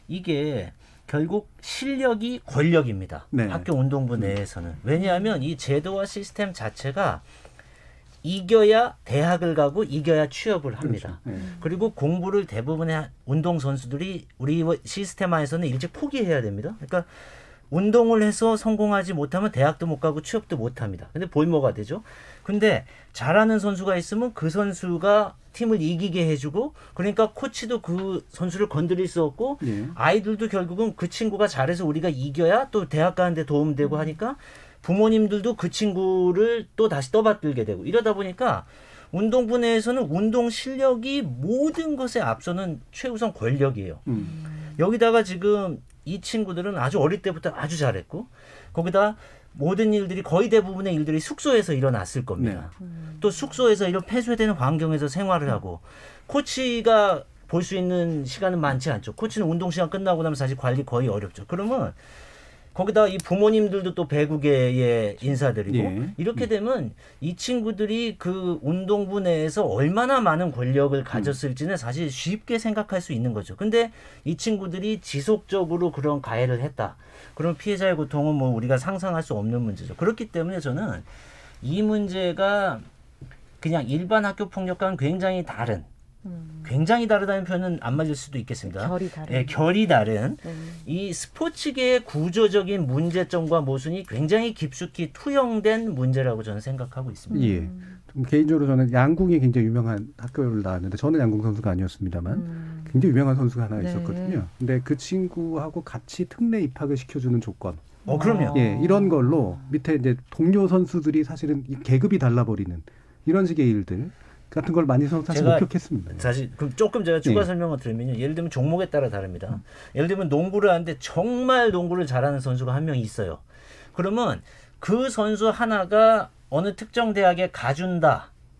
이게 결국 실력이 권력입니다. 네. 학교 운동부 내에서는. 왜냐하면 이 제도와 시스템 자체가 이겨야 대학을 가고 이겨야 취업을 합니다. 그렇죠. 네. 그리고 공부를 대부분의 운동선수들이 우리 시스템 안에서는 일찍 포기해야 됩니다. 그러니까 운동을 해서 성공하지 못하면 대학도 못 가고 취업도 못 합니다. 근데 볼모가 되죠. 근데 잘하는 선수가 있으면 그 선수가 팀을 이기게 해주고 그러니까 코치도 그 선수를 건드릴 수 없고 예. 아이들도 결국은 그 친구가 잘해서 우리가 이겨야 또 대학 가는데 도움되고 하니까 부모님들도 그 친구를 또 다시 떠받들게 되고 이러다 보니까 운동부 내에서는 운동 실력이 모든 것에 앞서는 최우선 권력이에요. 여기다가 지금 이 친구들은 아주 어릴 때부터 아주 잘했고 거기다 모든 일들이 거의 대부분의 일들이 숙소에서 일어났을 겁니다. 네. 또 숙소에서 이런 폐쇄되는 환경에서 생활을 하고 코치가 볼 수 있는 시간은 많지 않죠. 코치는 운동 시간 끝나고 나면 사실 관리 거의 어렵죠. 그러면 거기다 이 부모님들도 또 배구계의 인사들이고 예. 이렇게 되면 이 친구들이 그 운동부 내에서 얼마나 많은 권력을 가졌을지는 사실 쉽게 생각할 수 있는 거죠. 근데 이 친구들이 지속적으로 그런 가해를 했다. 그런 피해자의 고통은 뭐 우리가 상상할 수 없는 문제죠. 그렇기 때문에 저는 이 문제가 그냥 일반 학교 폭력과는 굉장히 다른 굉장히 다르다는 표현은 안 맞을 수도 있겠습니다. 결이 다른. 네, 결이 다른 이 스포츠계의 구조적인 문제점과 모순이 굉장히 깊숙이 투영된 문제라고 저는 생각하고 있습니다. 예. 좀 개인적으로 저는 양궁이 굉장히 유명한 학교를 나왔는데 저는 양궁 선수가 아니었습니다만 굉장히 유명한 선수가 하나 네. 있었거든요. 근데 그 친구하고 같이 특례 입학을 시켜주는 조건. 그럼요. 예, 이런 걸로 밑에 이제 동료 선수들이 사실은 이 계급이 달라버리는 이런 식의 일들 같은 걸 많이 사실 목격했습니다. 사실 그럼 조금 제가 추가 설명을 드리면요. 예를 들면 종목에 따라 다릅니다. 예를 들면 농구를 하는데 정말 농구를 잘하는 선수가 한 명 있어요. 그러면 그 선수 하나가 어느 특정 대학에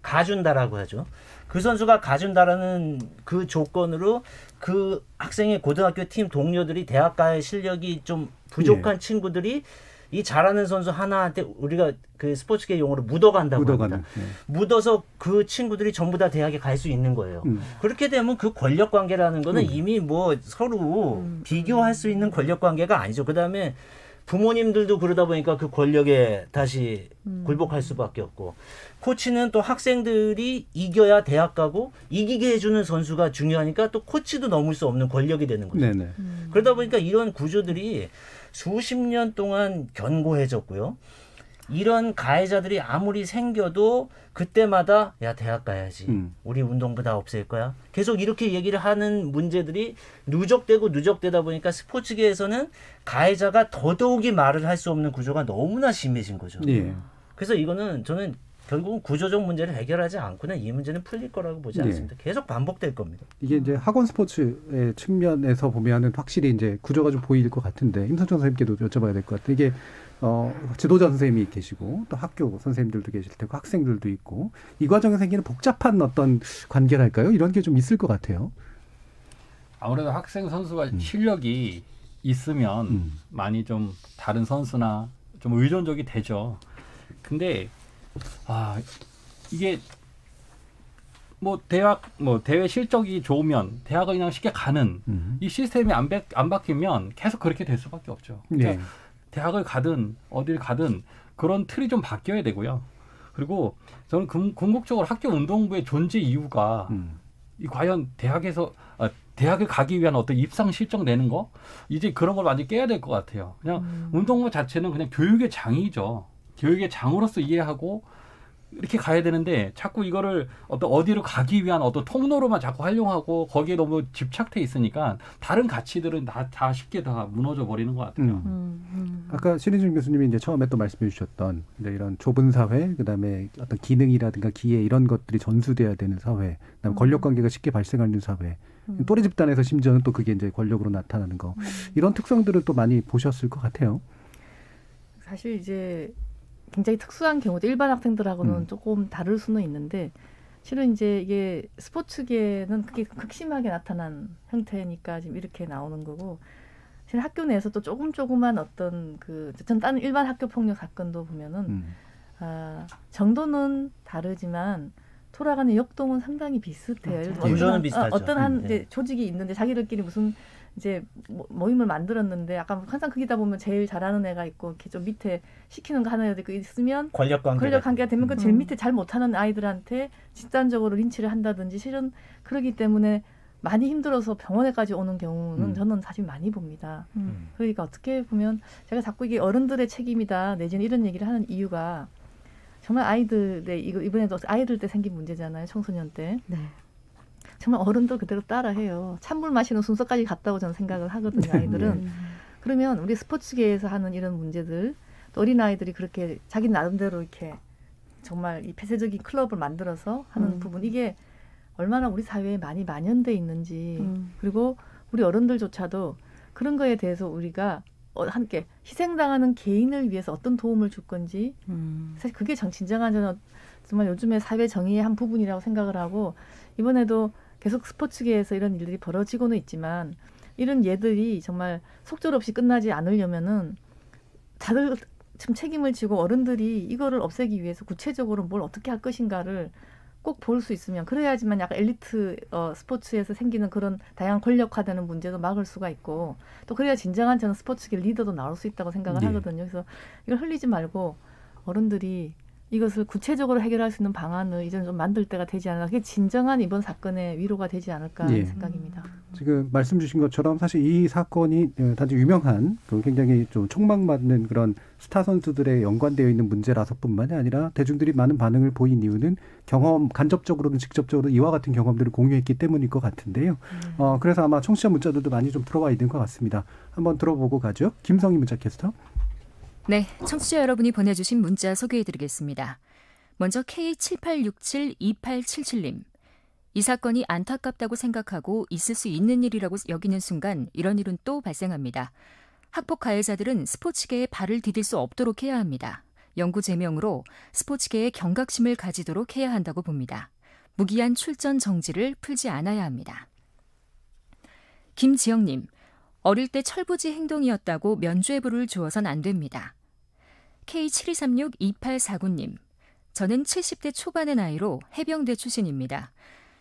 가준다라고 하죠. 그 선수가 가준다라는 그 조건으로 그 학생의 고등학교 팀 동료들이 대학가의 실력이 좀 부족한 친구들이 이 잘하는 선수 하나한테 우리가 그 스포츠계 용어로 묻어간다고 합니다. 묻어서 그 친구들이 전부 다 대학에 갈 수 있는 거예요. 그렇게 되면 그 권력 관계라는 거는 이미 뭐 서로 비교할 수 있는 권력 관계가 아니죠. 그다음에 부모님들도 그러다 보니까 그 권력에 다시 굴복할 수밖에 없고 코치는 또 학생들이 이겨야 대학 가고 이기게 해주는 선수가 중요하니까 또 코치도 넘을 수 없는 권력이 되는 거죠. 네네. 그러다 보니까 이런 구조들이 수십 년 동안 견고해졌고요. 이런 가해자들이 아무리 생겨도 그때마다 야 대학 가야지. 우리 운동부 다 없앨 거야. 계속 이렇게 얘기를 하는 문제들이 누적되다 보니까 스포츠계에서는 가해자가 더더욱이 말을 할 수 없는 구조가 너무나 심해진 거죠. 예. 그래서 이거는 저는 결국은 구조적 문제를 해결하지 않고는 이 문제는 풀릴 거라고 보지 않습니다. 계속 반복될 겁니다. 이게 이제 학원 스포츠의 측면에서 보면은 확실히 이제 구조가 좀 보일 것 같은데 임성천 선생님께도 여쭤봐야 될 것 같아요. 이게 지도자 선생님이 계시고 또 학교 선생님들도 계실 테고 학생들도 있고 이 과정에 생기는 복잡한 어떤 관계랄까요? 이런 게 좀 있을 것 같아요. 아무래도 학생 선수가 실력이 있으면 많이 좀 다른 선수나 좀 의존적이 되죠. 근데 이게 대회 실적이 좋으면 대학을 그냥 쉽게 가는 이 시스템이 안 바뀌면 계속 그렇게 될 수밖에 없죠. 그러니까 대학을 가든 어딜 가든 그런 틀이 좀 바뀌어야 되고요. 그리고 저는 궁극적으로 학교 운동부의 존재 이유가 과연 대학을 가기 위한 어떤 입상 실적 내는 거 이제 그런 걸 완전히 깨야 될 것 같아요. 그냥 운동부 자체는 그냥 교육의 장이죠. 교육의 장으로서 이해하고 이렇게 가야 되는데 자꾸 이거를 어디로 가기 위한 어떤 통로로만 자꾸 활용하고 거기에 너무 집착돼 있으니까 다른 가치들은 다 쉽게 다 무너져 버리는 것 같아요. 아까 신인준 교수님이 이제 처음에 또 말씀해 주셨던 이제 이런 좁은 사회, 그다음에 어떤 기능이라든가 기회 이런 것들이 전수돼야 되는 사회, 그다음에 권력 관계가 쉽게 발생하는 사회, 또래 집단에서 심지어는 또 그게 이제 권력으로 나타나는 거, 이런 특성들을 또 많이 보셨을 것 같아요. 사실 이제 굉장히 특수한 경우도 일반 학생들하고는 조금 다를 수는 있는데 실은 이제 이게 스포츠계는 그게 극심하게 나타난 형태니까 지금 이렇게 나오는 거고 사실 학교 내에서 또 조금만 어떤 전 다른 일반 학교 폭력 사건도 보면은 정도는 다르지만 돌아가는 역동은 상당히 비슷해요. 구조는 비슷하죠. 어떤 한 이제 조직이 있는데 자기들끼리 무슨 이제 모임을 만들었는데 약간 항상 거기다 보면 제일 잘하는 애가 있고 이렇게 좀 밑에 시키는 거 하는 애들 있으면 권력 관계가 되면 그 제일 밑에 잘 못하는 아이들한테 집단적으로 린치를 한다든지 실은 그러기 때문에 많이 힘들어서 병원에까지 오는 경우는 저는 사실 많이 봅니다. 그러니까 어떻게 보면 제가 자꾸 이게 어른들의 책임이다 내지는 이런 얘기를 하는 이유가 정말 아이들의 이번에도 아이들 때 생긴 문제잖아요. 청소년 때. 네. 정말 어른들 그대로 따라해요. 찬물 마시는 순서까지 갔다고 저는 생각을 하거든요. 아이들은. 그러면 우리 스포츠계에서 하는 이런 문제들 또 어린아이들이 그렇게 자기 나름대로 이렇게 정말 이 폐쇄적인 클럽을 만들어서 하는 부분 이게 얼마나 우리 사회에 많이 만연돼 있는지 그리고 우리 어른들조차도 그런 거에 대해서 우리가 함께 희생당하는 개인을 위해서 어떤 도움을 줄 건지 사실 그게 진정한 저는 정말 요즘의 사회 정의의 한 부분이라고 생각을 하고 이번에도 계속 스포츠계에서 이런 일들이 벌어지고는 있지만 이런 예들이 정말 속절없이 끝나지 않으려면은 다들 좀 책임을 지고 어른들이 이거를 없애기 위해서 구체적으로 뭘 어떻게 할 것인가를 꼭 볼 수 있으면 그래야지만 약간 엘리트 스포츠에서 생기는 그런 다양한 권력화되는 문제도 막을 수가 있고 또 그래야 진정한 저는 스포츠계 리더도 나올 수 있다고 생각을 하거든요. 그래서 이걸 흘리지 말고 어른들이 이것을 구체적으로 해결할 수 있는 방안을 이제는 좀 만들 때가 되지 않을까. 그게 진정한 이번 사건의 위로가 되지 않을까 하는 생각입니다. 지금 말씀 주신 것처럼 사실 이 사건이 단지 유명한 굉장히 좀 촉망받는 그런 스타 선수들에 연관되어 있는 문제라서뿐만이 아니라 대중들이 많은 반응을 보인 이유는 간접적으로든 직접적으로 이와 같은 경험들을 공유했기 때문일 것 같은데요. 그래서 아마 청취자 문자들도 많이 좀 들어와 있는 것 같습니다. 한번 들어보고 가죠. 김성희 문자 캐스터. 네, 청취자 여러분이 보내주신 문자 소개해드리겠습니다. 먼저 K78672877님. 이 사건이 안타깝다고 생각하고 있을 수 있는 일이라고 여기는 순간 이런 일은 또 발생합니다. 학폭 가해자들은 스포츠계에 발을 디딜 수 없도록 해야 합니다. 영구 제명으로 스포츠계에 경각심을 가지도록 해야 한다고 봅니다. 무기한 출전 정지를 풀지 않아야 합니다. 김지영님. 어릴 때 철부지 행동이었다고 면죄부를 주어선 안 됩니다. K72362849님. 저는 70대 초반의 나이로 해병대 출신입니다.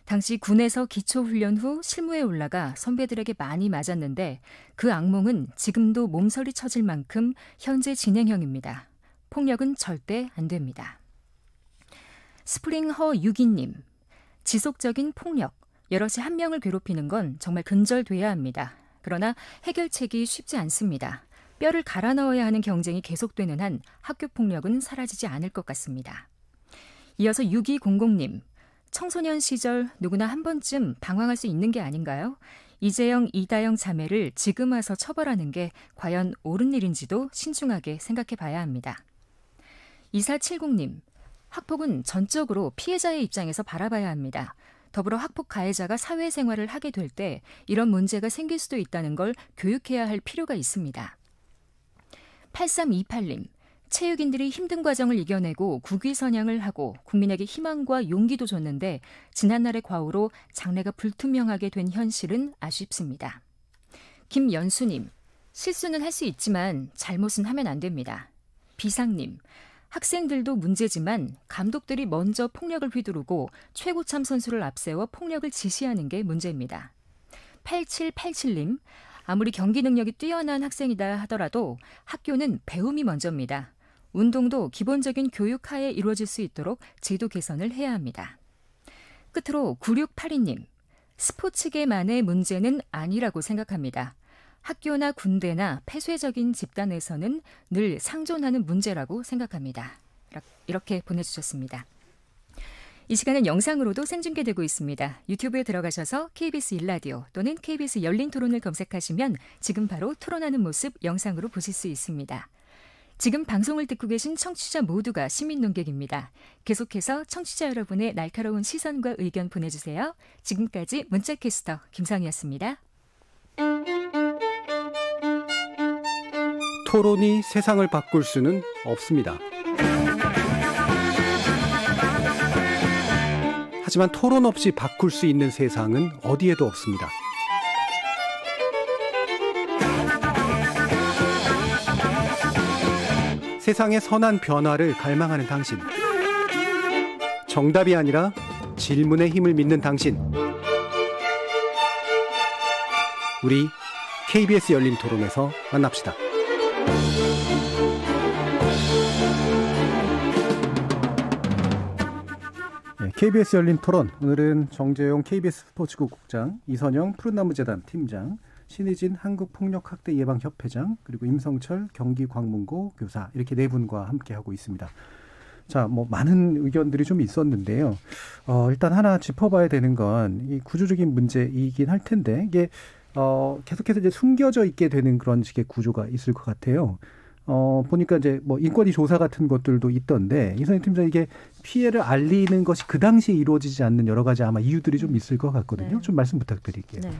당시 군에서 기초훈련 후 실무에 올라가 선배들에게 많이 맞았는데 그 악몽은 지금도 몸서리 쳐질 만큼 현재 진행형입니다. 폭력은 절대 안 됩니다. 스프링허 6기님. 지속적인 폭력, 여럿이 한 명을 괴롭히는 건 정말 근절돼야 합니다. 그러나 해결책이 쉽지 않습니다. 뼈를 갈아 넣어야 하는 경쟁이 계속되는 한 학교 폭력은 사라지지 않을 것 같습니다. 이어서 6200님. 청소년 시절 누구나 한 번쯤 방황할 수 있는 게 아닌가요? 이재영, 이다영 자매를 지금 와서 처벌하는 게 과연 옳은 일인지도 신중하게 생각해 봐야 합니다. 2470님. 학폭은 전적으로 피해자의 입장에서 바라봐야 합니다. 더불어 학폭 가해자가 사회생활을 하게 될 때 이런 문제가 생길 수도 있다는 걸 교육해야 할 필요가 있습니다. 8328님. 체육인들이 힘든 과정을 이겨내고 국위선양을 하고 국민에게 희망과 용기도 줬는데 지난날의 과오로 장래가 불투명하게 된 현실은 아쉽습니다. 김연수님. 실수는 할 수 있지만 잘못은 하면 안 됩니다. 비상님. 학생들도 문제지만 감독들이 먼저 폭력을 휘두르고 최고참 선수를 앞세워 폭력을 지시하는 게 문제입니다. 8787님. 아무리 경기 능력이 뛰어난 학생이다 하더라도 학교는 배움이 먼저입니다. 운동도 기본적인 교육 하에 이루어질 수 있도록 제도 개선을 해야 합니다. 끝으로 9682님. 스포츠계만의 문제는 아니라고 생각합니다. 학교나 군대나 폐쇄적인 집단에서는 늘 상존하는 문제라고 생각합니다. 이렇게 보내주셨습니다. 이 시간은 영상으로도 생중계되고 있습니다. 유튜브에 들어가셔서 KBS 1라디오 또는 KBS 열린 토론을 검색하시면 지금 바로 토론하는 모습 영상으로 보실 수 있습니다. 지금 방송을 듣고 계신 청취자 모두가 시민 논객입니다. 계속해서 청취자 여러분의 날카로운 시선과 의견 보내주세요. 지금까지 문자캐스터 김상희였습니다. 토론이 세상을 바꿀 수는 없습니다. 하지만 토론 없이 바꿀 수 있는 세상은 어디에도 없습니다. 세상의 선한 변화를 갈망하는 당신. 정답이 아니라 질문의 힘을 믿는 당신. 우리 KBS 열린 토론에서 만납시다. KBS 열린 토론, 오늘은 정재용 KBS 스포츠국 국장, 이선영 푸른나무재단 팀장, 신의진 한국폭력학대예방협회장, 그리고 임성철 경기광문고 교사, 이렇게 네 분과 함께하고 있습니다. 자, 많은 의견들이 좀 있었는데요. 일단 하나 짚어봐야 되는 건 이 구조적인 문제이긴 할 텐데, 이게 계속해서 이제 숨겨져 있게 되는 그런 식의 구조가 있을 것 같아요. 보니까 이제 인권위 조사 같은 것들도 있던데, 이선희 팀장, 이게 피해를 알리는 것이 그 당시에 이루어지지 않는 여러 가지 아마 이유들이 좀 있을 것 같거든요. 네. 좀 말씀 부탁드릴게요. 네.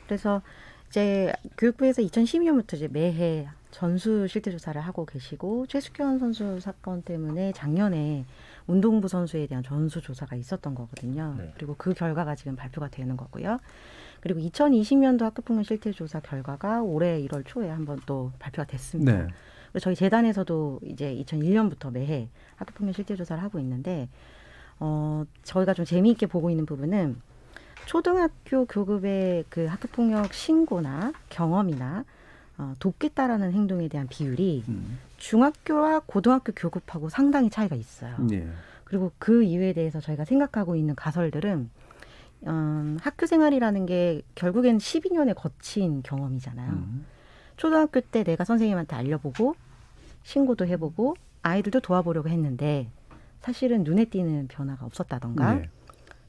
그래서 이제 교육부에서 2012년부터 이제 매해 전수 실태 조사를 하고 계시고, 최숙현 선수 사건 때문에 작년에 운동부 선수에 대한 전수 조사가 있었던 거거든요. 네. 그리고 그 결과가 지금 발표가 되는 거고요. 그리고 2020년도 학교폭력 실태 조사 결과가 올해 1월 초에 한번 또 발표가 됐습니다. 네. 그리고 저희 재단에서도 이제 2001년부터 매해 학교폭력 실태 조사를 하고 있는데, 저희가 좀 재미있게 보고 있는 부분은 초등학교 교급의 그 학교폭력 신고나 경험이나 돕겠다라는 행동에 대한 비율이 중학교와 고등학교 교급하고 상당히 차이가 있어요. 네. 그리고 그 이유에 대해서 저희가 생각하고 있는 가설들은 학교 생활이라는 게 결국엔 12년에 거친 경험이잖아요. 초등학교 때 내가 선생님한테 알려보고 신고도 해보고 아이들도 도와보려고 했는데 사실은 눈에 띄는 변화가 없었다던가 네.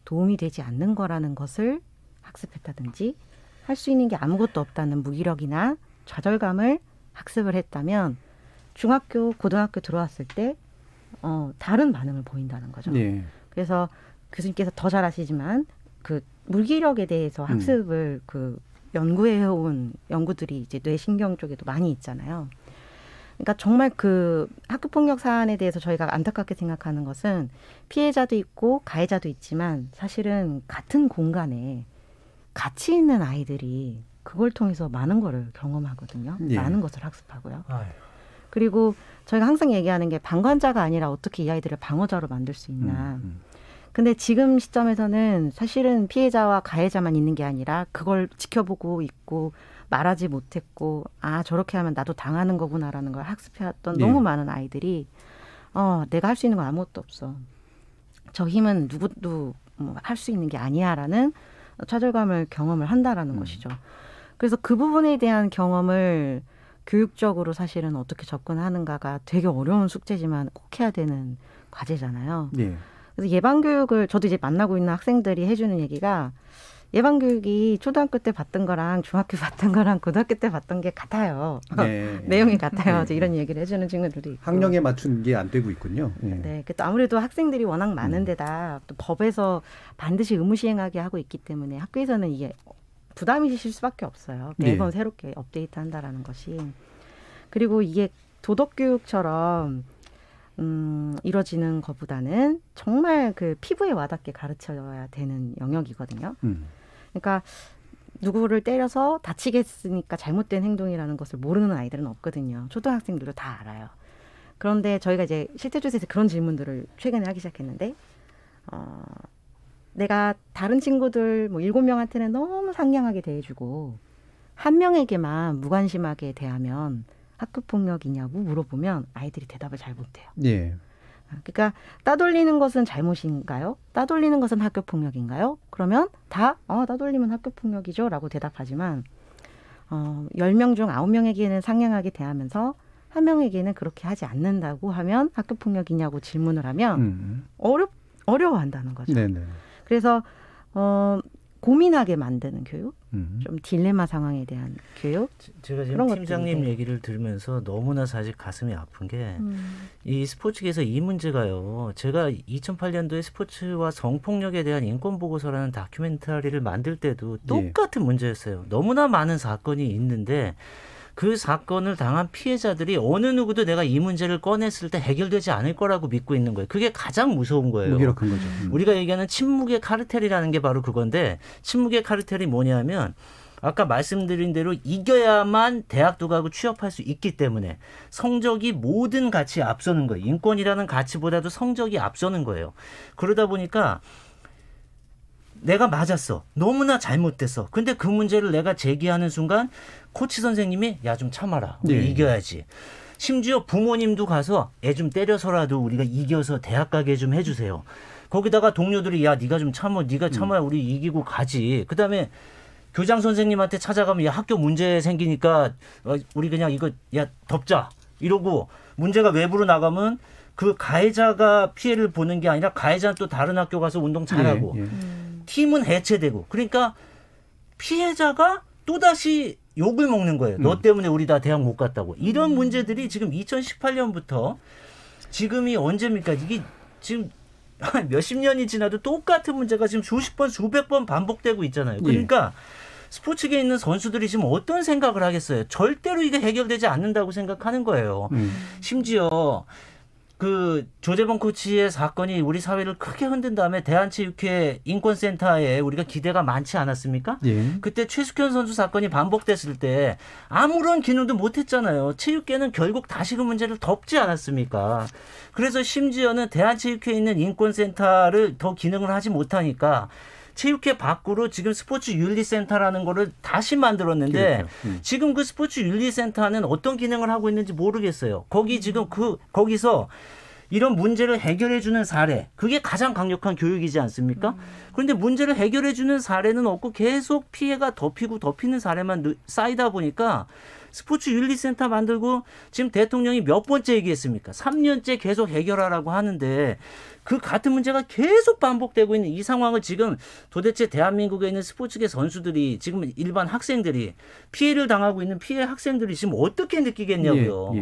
도움이 되지 않는 거라는 것을 학습했다든지 할 수 있는 게 아무것도 없다는 무기력이나 좌절감을 학습을 했다면 중학교, 고등학교 들어왔을 때 다른 반응을 보인다는 거죠. 네. 그래서 교수님께서 더 잘 아시지만 그 무기력에 대해서 학습을 연구해온 연구들이 이제 뇌신경 쪽에도 많이 있잖아요. 그러니까 정말 그 학교폭력 사안에 대해서 저희가 안타깝게 생각하는 것은 피해자도 있고 가해자도 있지만 사실은 같은 공간에 같이 있는 아이들이 그걸 통해서 많은 거를 경험하거든요. 예. 많은 것을 학습하고요. 아유. 그리고 저희가 항상 얘기하는 게 방관자가 아니라 어떻게 이 아이들을 방어자로 만들 수 있나. 근데 지금 시점에서는 사실은 피해자와 가해자만 있는 게 아니라 그걸 지켜보고 있고 말하지 못했고 저렇게 하면 나도 당하는 거구나라는 걸 학습해왔던 네. 너무 많은 아이들이 내가 할 수 있는 건 아무것도 없어. 저 힘은 누구도 할 수 있는 게 아니야라는 좌절감을 경험을 한다라는 것이죠. 그래서 그 부분에 대한 경험을 교육적으로 사실은 어떻게 접근하는가가 되게 어려운 숙제지만 꼭 해야 되는 과제잖아요. 네. 그래서 예방교육을 저도 이제 만나고 있는 학생들이 해주는 얘기가 예방교육이 초등학교 때 봤던 거랑 중학교 봤던 거랑 고등학교 때 봤던 게 같아요. 네. 내용이 같아요. 네. 이런 얘기를 해주는 친구들도 있고. 학령에 맞춘 게 안 되고 있군요. 네. 네. 또 아무래도 학생들이 워낙 많은 데다 또 법에서 반드시 의무 시행하게 하고 있기 때문에 학교에서는 이게 부담이 실 수밖에 없어요. 매번 네. 새롭게 업데이트한다라는 것이. 그리고 이게 도덕교육처럼 이루어지는 것보다는 정말 그 피부에 와닿게 가르쳐야 되는 영역이거든요. 그러니까 누구를 때려서 다치겠으니까 잘못된 행동이라는 것을 모르는 아이들은 없거든요. 초등학생들도 다 알아요. 그런데 저희가 이제 실태조사에서 그런 질문들을 최근에 하기 시작했는데 내가 다른 친구들 7명한테는 너무 상냥하게 대해주고 한 명에게만 무관심하게 대하면 학교폭력이냐고 물어보면 아이들이 대답을 잘 못해요. 예. 그러니까 따돌리는 것은 잘못인가요? 따돌리는 것은 학교폭력인가요? 그러면 다 따돌리면 학교폭력이죠 라고 대답하지만 10명 중 9명에게는 상냥하게 대하면서 한 명에게는 그렇게 하지 않는다고 하면 학교폭력이냐고 질문을 하면 어려워한다는 거죠. 네네. 그래서 고민하게 만드는 교육, 좀 딜레마 상황에 대한 교육. 제가 지금 팀장님 얘기를 들으면서 너무나 사실 가슴이 아픈 게 이 스포츠계에서 이 문제가요. 제가 2008년도에 스포츠와 성폭력에 대한 인권보고서라는 다큐멘터리를 만들 때도 똑같은 문제였어요. 너무나 많은 사건이 있는데 그 사건을 당한 피해자들이 어느 누구도 내가 이 문제를 꺼냈을 때 해결되지 않을 거라고 믿고 있는 거예요. 그게 가장 무서운 거예요. 무기력한 거죠. 우리가 얘기하는 침묵의 카르텔이라는 게 바로 그건데 침묵의 카르텔이 뭐냐면 아까 말씀드린 대로 이겨야만 대학도 가고 취업할 수 있기 때문에 성적이 모든 가치에 앞서는 거예요. 인권이라는 가치보다도 성적이 앞서는 거예요. 그러다 보니까 내가 맞았어. 너무나 잘못됐어. 근데 그 문제를 내가 제기하는 순간 코치 선생님이 야 좀 참아라. 우리 이겨야지. 심지어 부모님도 가서 애 좀 때려서라도 우리가 이겨서 대학 가게 좀 해주세요. 거기다가 동료들이 야 네가 좀 참아. 네가 참아야 우리 이기고 가지. 그다음에 교장 선생님한테 찾아가면 야 학교 문제 생기니까 우리 그냥 이거 야 덮자. 이러고 문제가 외부로 나가면 그 가해자가 피해를 보는 게 아니라 가해자는 또 다른 학교 가서 운동 잘하고 팀은 해체되고 그러니까 피해자가 또다시 욕을 먹는 거예요. 너 때문에 우리 다 대학 못 갔다고. 이런 문제들이 지금 2018년부터 지금이 언제입니까? 이게 지금 몇십 년이 지나도 똑같은 문제가 지금 수십 번, 수백 번 반복되고 있잖아요. 그러니까 스포츠계에 있는 선수들이 지금 어떤 생각을 하겠어요? 절대로 이게 해결되지 않는다고 생각하는 거예요. 심지어 그 조재범 코치의 사건이 우리 사회를 크게 흔든 다음에 대한체육회 인권센터에 우리가 기대가 많지 않았습니까? 그때 최숙현 선수 사건이 반복됐을 때 아무런 기능도 못했잖아요. 체육계는 결국 다시 그 문제를 덮지 않았습니까? 그래서 심지어는 대한체육회에 있는 인권센터를 더 기능을 하지 못하니까 체육회 밖으로 지금 스포츠 윤리센터라는 거를 다시 만들었는데 지금 그 스포츠 윤리센터는 어떤 기능을 하고 있는지 모르겠어요. 거기 지금 거기서 이런 문제를 해결해주는 사례, 그게 가장 강력한 교육이지 않습니까? 그런데 문제를 해결해주는 사례는 없고 계속 피해가 덮이는 사례만 쌓이다 보니까 스포츠 윤리센터 만들고 지금 대통령이 몇 번째 얘기했습니까? 3년째 계속 해결하라고 하는데 그 같은 문제가 계속 반복되고 있는 이 상황을 지금 도대체 대한민국에 있는 스포츠계 선수들이 지금 일반 학생들이 피해를 당하고 있는 피해 학생들이 지금 어떻게 느끼겠냐고요.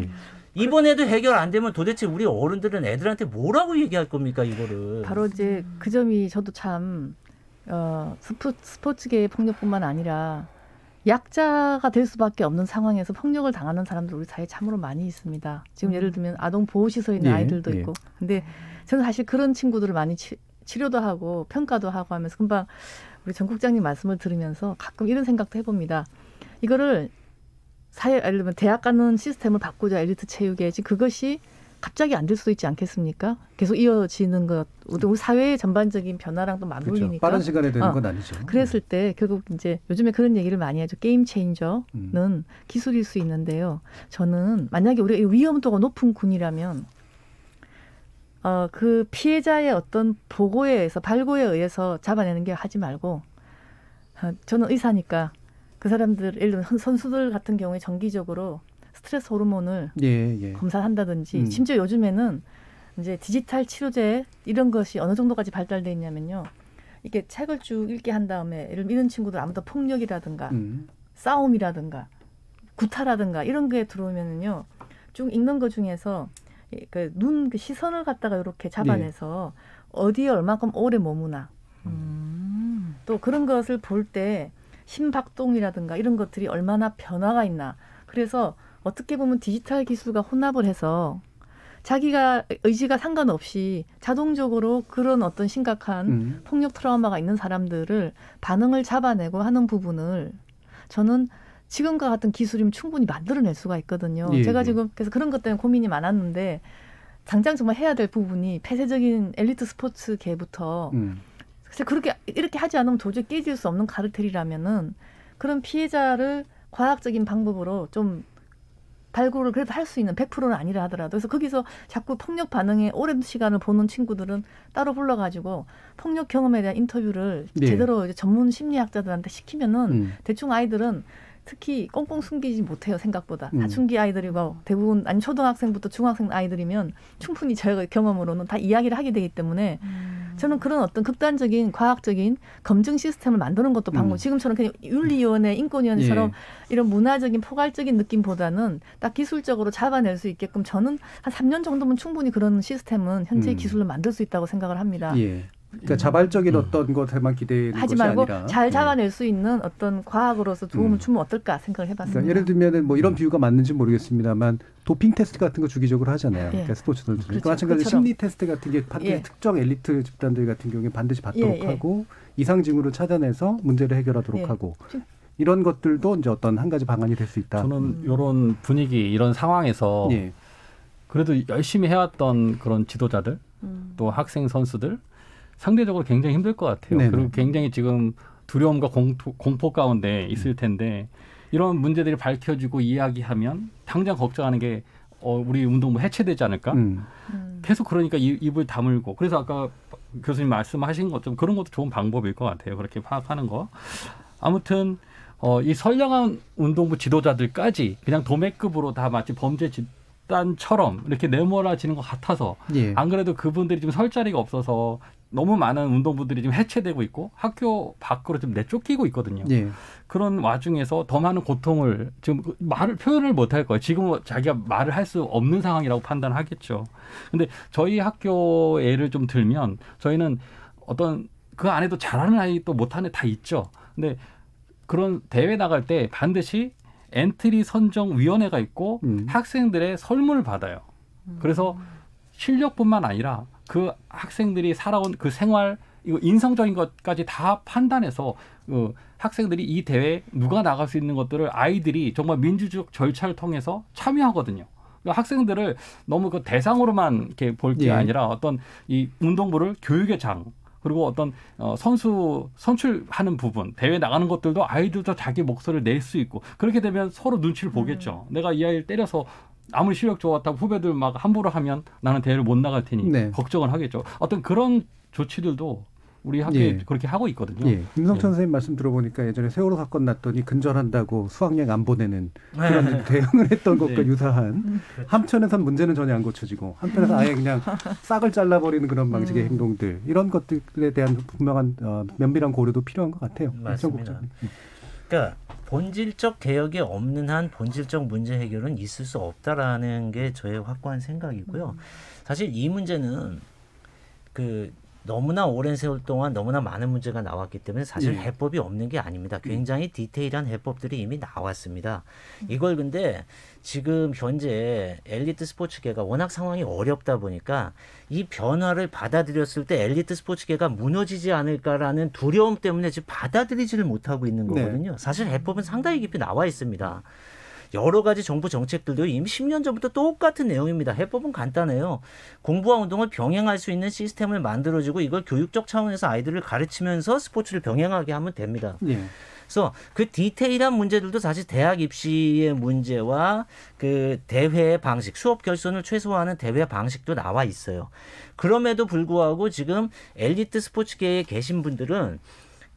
이번에도 해결 안 되면 도대체 우리 어른들은 애들한테 뭐라고 얘기할 겁니까 이거를. 바로 이제 그 점이 저도 참 스포츠계의 폭력뿐만 아니라 약자가 될 수밖에 없는 상황에서 폭력을 당하는 사람들 우리 사회에 참으로 많이 있습니다. 지금 예를 들면 아동 보호시설에 있는 아이들도 있고. 근데 저는 사실 그런 친구들을 많이 치료도 하고 평가도 하고 하면서 금방 우리 전 국장님 말씀을 들으면서 가끔 이런 생각도 해봅니다. 이거를 예를 들면 대학 가는 시스템을 바꾸자 엘리트 체육에 지금 그것이 갑자기 안 될 수도 있지 않겠습니까? 계속 이어지는 것, 우리 사회의 전반적인 변화랑 또 맞물리니까. 그렇죠. 빠른 시간에 되는 건 아니죠. 그랬을 때 결국 이제 요즘에 그런 얘기를 많이 하죠. 게임 체인저는 기술일 수 있는데요. 저는 만약에 우리가 위험도가 높은 군이라면 그 피해자의 어떤 보고에 의해서 발고에 의해서 잡아내는 게 하지 말고 저는 의사니까 그 사람들 예를 들면 선수들 같은 경우에 정기적으로 스트레스 호르몬을 검사한다든지 심지어 요즘에는 이제 디지털 치료제 이런 것이 어느 정도까지 발달돼 있냐면요. 이렇게 책을 쭉 읽게 한 다음에 예를 들면 이런 친구들 아무튼 폭력이라든가 싸움이라든가 구타라든가 이런 게 들어오면은요. 쭉 읽는 것 중에서 그 눈 시선을 갖다가 이렇게 잡아내서 어디에 얼마큼 오래 머무나 또 그런 것을 볼 때 심박동이라든가 이런 것들이 얼마나 변화가 있나. 그래서 어떻게 보면 디지털 기술과 혼합을 해서 자기가 의지가 상관없이 자동적으로 그런 어떤 심각한 폭력 트라우마가 있는 사람들을 반응을 잡아내고 하는 부분을 저는 지금과 같은 기술이면 충분히 만들어낼 수가 있거든요. 제가 지금 그래서 그런 것 때문에 고민이 많았는데 당장 정말 해야 될 부분이 폐쇄적인 엘리트 스포츠계부터 그래서 그렇게 이렇게 하지 않으면 도저히 깨질 수 없는 카르텔이라면은 그런 피해자를 과학적인 방법으로 좀 발굴을 그래도 할 수 있는 100%는 아니라 하더라도 그래서 거기서 자꾸 폭력 반응에 오랜 시간을 보는 친구들은 따로 불러가지고 폭력 경험에 대한 인터뷰를 제대로 이제 전문 심리학자들한테 시키면은 대충 아이들은 특히 꽁꽁 숨기지 못해요. 생각보다. 사춘기 아이들이고 대부분 아니 초등학생부터 중학생 아이들이면 충분히 저희 경험으로는 다 이야기를 하게 되기 때문에 저는 그런 어떤 극단적인 과학적인 검증 시스템을 만드는 것도 방법. 지금처럼 그냥 윤리위원회, 인권위원회처럼 이런 문화적인 포괄적인 느낌보다는 딱 기술적으로 잡아낼 수 있게끔 저는 한 3년 정도면 충분히 그런 시스템은 현재 기술로 만들 수 있다고 생각을 합니다. 예. 그러니까 자발적인 어떤 것에만 기대는 하지 것이 말고 아니라 잘 잡아낼 수 있는 어떤 과학으로서 도움을 주면 어떨까 생각을 해봤습니다. 그러니까 예를 들면은 뭐 이런 비유가 맞는지 모르겠습니다만 도핑 테스트 같은 거 주기적으로 하잖아요. 그러니까 스포츠 선수들. 그러니까 마찬가지로 심리 테스트 같은 게 반드시 특정 엘리트 집단들 같은 경우에 반드시 받도록 하고 이상 징후를 찾아내서 문제를 해결하도록 하고 이런 것들도 이제 어떤 한 가지 방안이 될 수 있다. 저는 이런 분위기, 이런 상황에서 그래도 열심히 해왔던 그런 지도자들, 또 학생 선수들 상대적으로 굉장히 힘들 것 같아요. 네네. 그리고 굉장히 지금 두려움과 공포 가운데 있을 텐데 이런 문제들이 밝혀지고 이야기하면 당장 걱정하는 게 우리 운동부 해체되지 않을까? 계속 그러니까 입을 다물고 그래서 아까 교수님 말씀하신 것처럼 그런 것도 좋은 방법일 것 같아요. 그렇게 파악하는 거. 아무튼 이 선량한 운동부 지도자들까지 그냥 도매급으로 다 마치 범죄 집단처럼 이렇게 내몰아지는 것 같아서 안 그래도 그분들이 지금 설 자리가 없어서 너무 많은 운동부들이 지금 해체되고 있고 학교 밖으로 좀 내쫓기고 있거든요. 그런 와중에서 더 많은 고통을 지금 표현을 못할 거예요. 지금은 자기가 말을 할 수 없는 상황이라고 판단하겠죠. 근데 저희 학교 예를 좀 들면 저희는 어떤 그 안에도 잘하는 아이 또 못하는 애 다 있죠. 근데 그런 대회 나갈 때 반드시 엔트리 선정 위원회가 있고 학생들의 설문을 받아요. 그래서 실력뿐만 아니라 그 학생들이 살아온 그 생활, 이거 인성적인 것까지 다 판단해서 학생들이 이 대회에 누가 나갈 수 있는 것들을 아이들이 정말 민주적 절차를 통해서 참여하거든요. 그러니까 학생들을 너무 그 대상으로만 이렇게 볼 게 아니라 어떤 이 운동부를 교육의 장, 그리고 어떤 선출하는 부분, 대회 나가는 것들도 아이들도 자기 목소리를 낼 수 있고 그렇게 되면 서로 눈치를 보겠죠. 내가 이 아이를 때려서 아무리 실력 좋았다고 후배들 막 함부로 하면 나는 대회를 못 나갈 테니 걱정을 하겠죠. 어떤 그런 조치들도 우리 학교에 그렇게 하고 있거든요. 김성천 선생님 말씀 들어보니까 예전에 세월호 사건 났더니 근절한다고 수학여행 안 보내는 그런 대응을 했던 것과 유사한 한편에선 문제는 전혀 안 고쳐지고 한편에서 아예 그냥 싹을 잘라버리는 그런 방식의 행동들 이런 것들에 대한 분명한 면밀한 고려도 필요한 것 같아요. 맞습니다. 그러니까 본질적 개혁이 없는 한 본질적 문제 해결은 있을 수 없다라는 게 저의 확고한 생각이고요. 사실 이 문제는 너무나 오랜 세월 동안 너무나 많은 문제가 나왔기 때문에 사실 해법이 없는 게 아닙니다. 굉장히 디테일한 해법들이 이미 나왔습니다. 이걸 근데 지금 현재 엘리트 스포츠계가 워낙 상황이 어렵다 보니까 이 변화를 받아들였을 때 엘리트 스포츠계가 무너지지 않을까라는 두려움 때문에 지금 받아들이지를 못하고 있는 거거든요. 사실 해법은 상당히 깊이 나와 있습니다. 여러 가지 정부 정책들도 이미 10년 전부터 똑같은 내용입니다. 해법은 간단해요. 공부와 운동을 병행할 수 있는 시스템을 만들어주고 이걸 교육적 차원에서 아이들을 가르치면서 스포츠를 병행하게 하면 됩니다. 그래서 그 디테일한 문제들도 사실 대학 입시의 문제와 그 대회 방식, 수업 결손을 최소화하는 대회 방식도 나와 있어요. 그럼에도 불구하고 지금 엘리트 스포츠계에 계신 분들은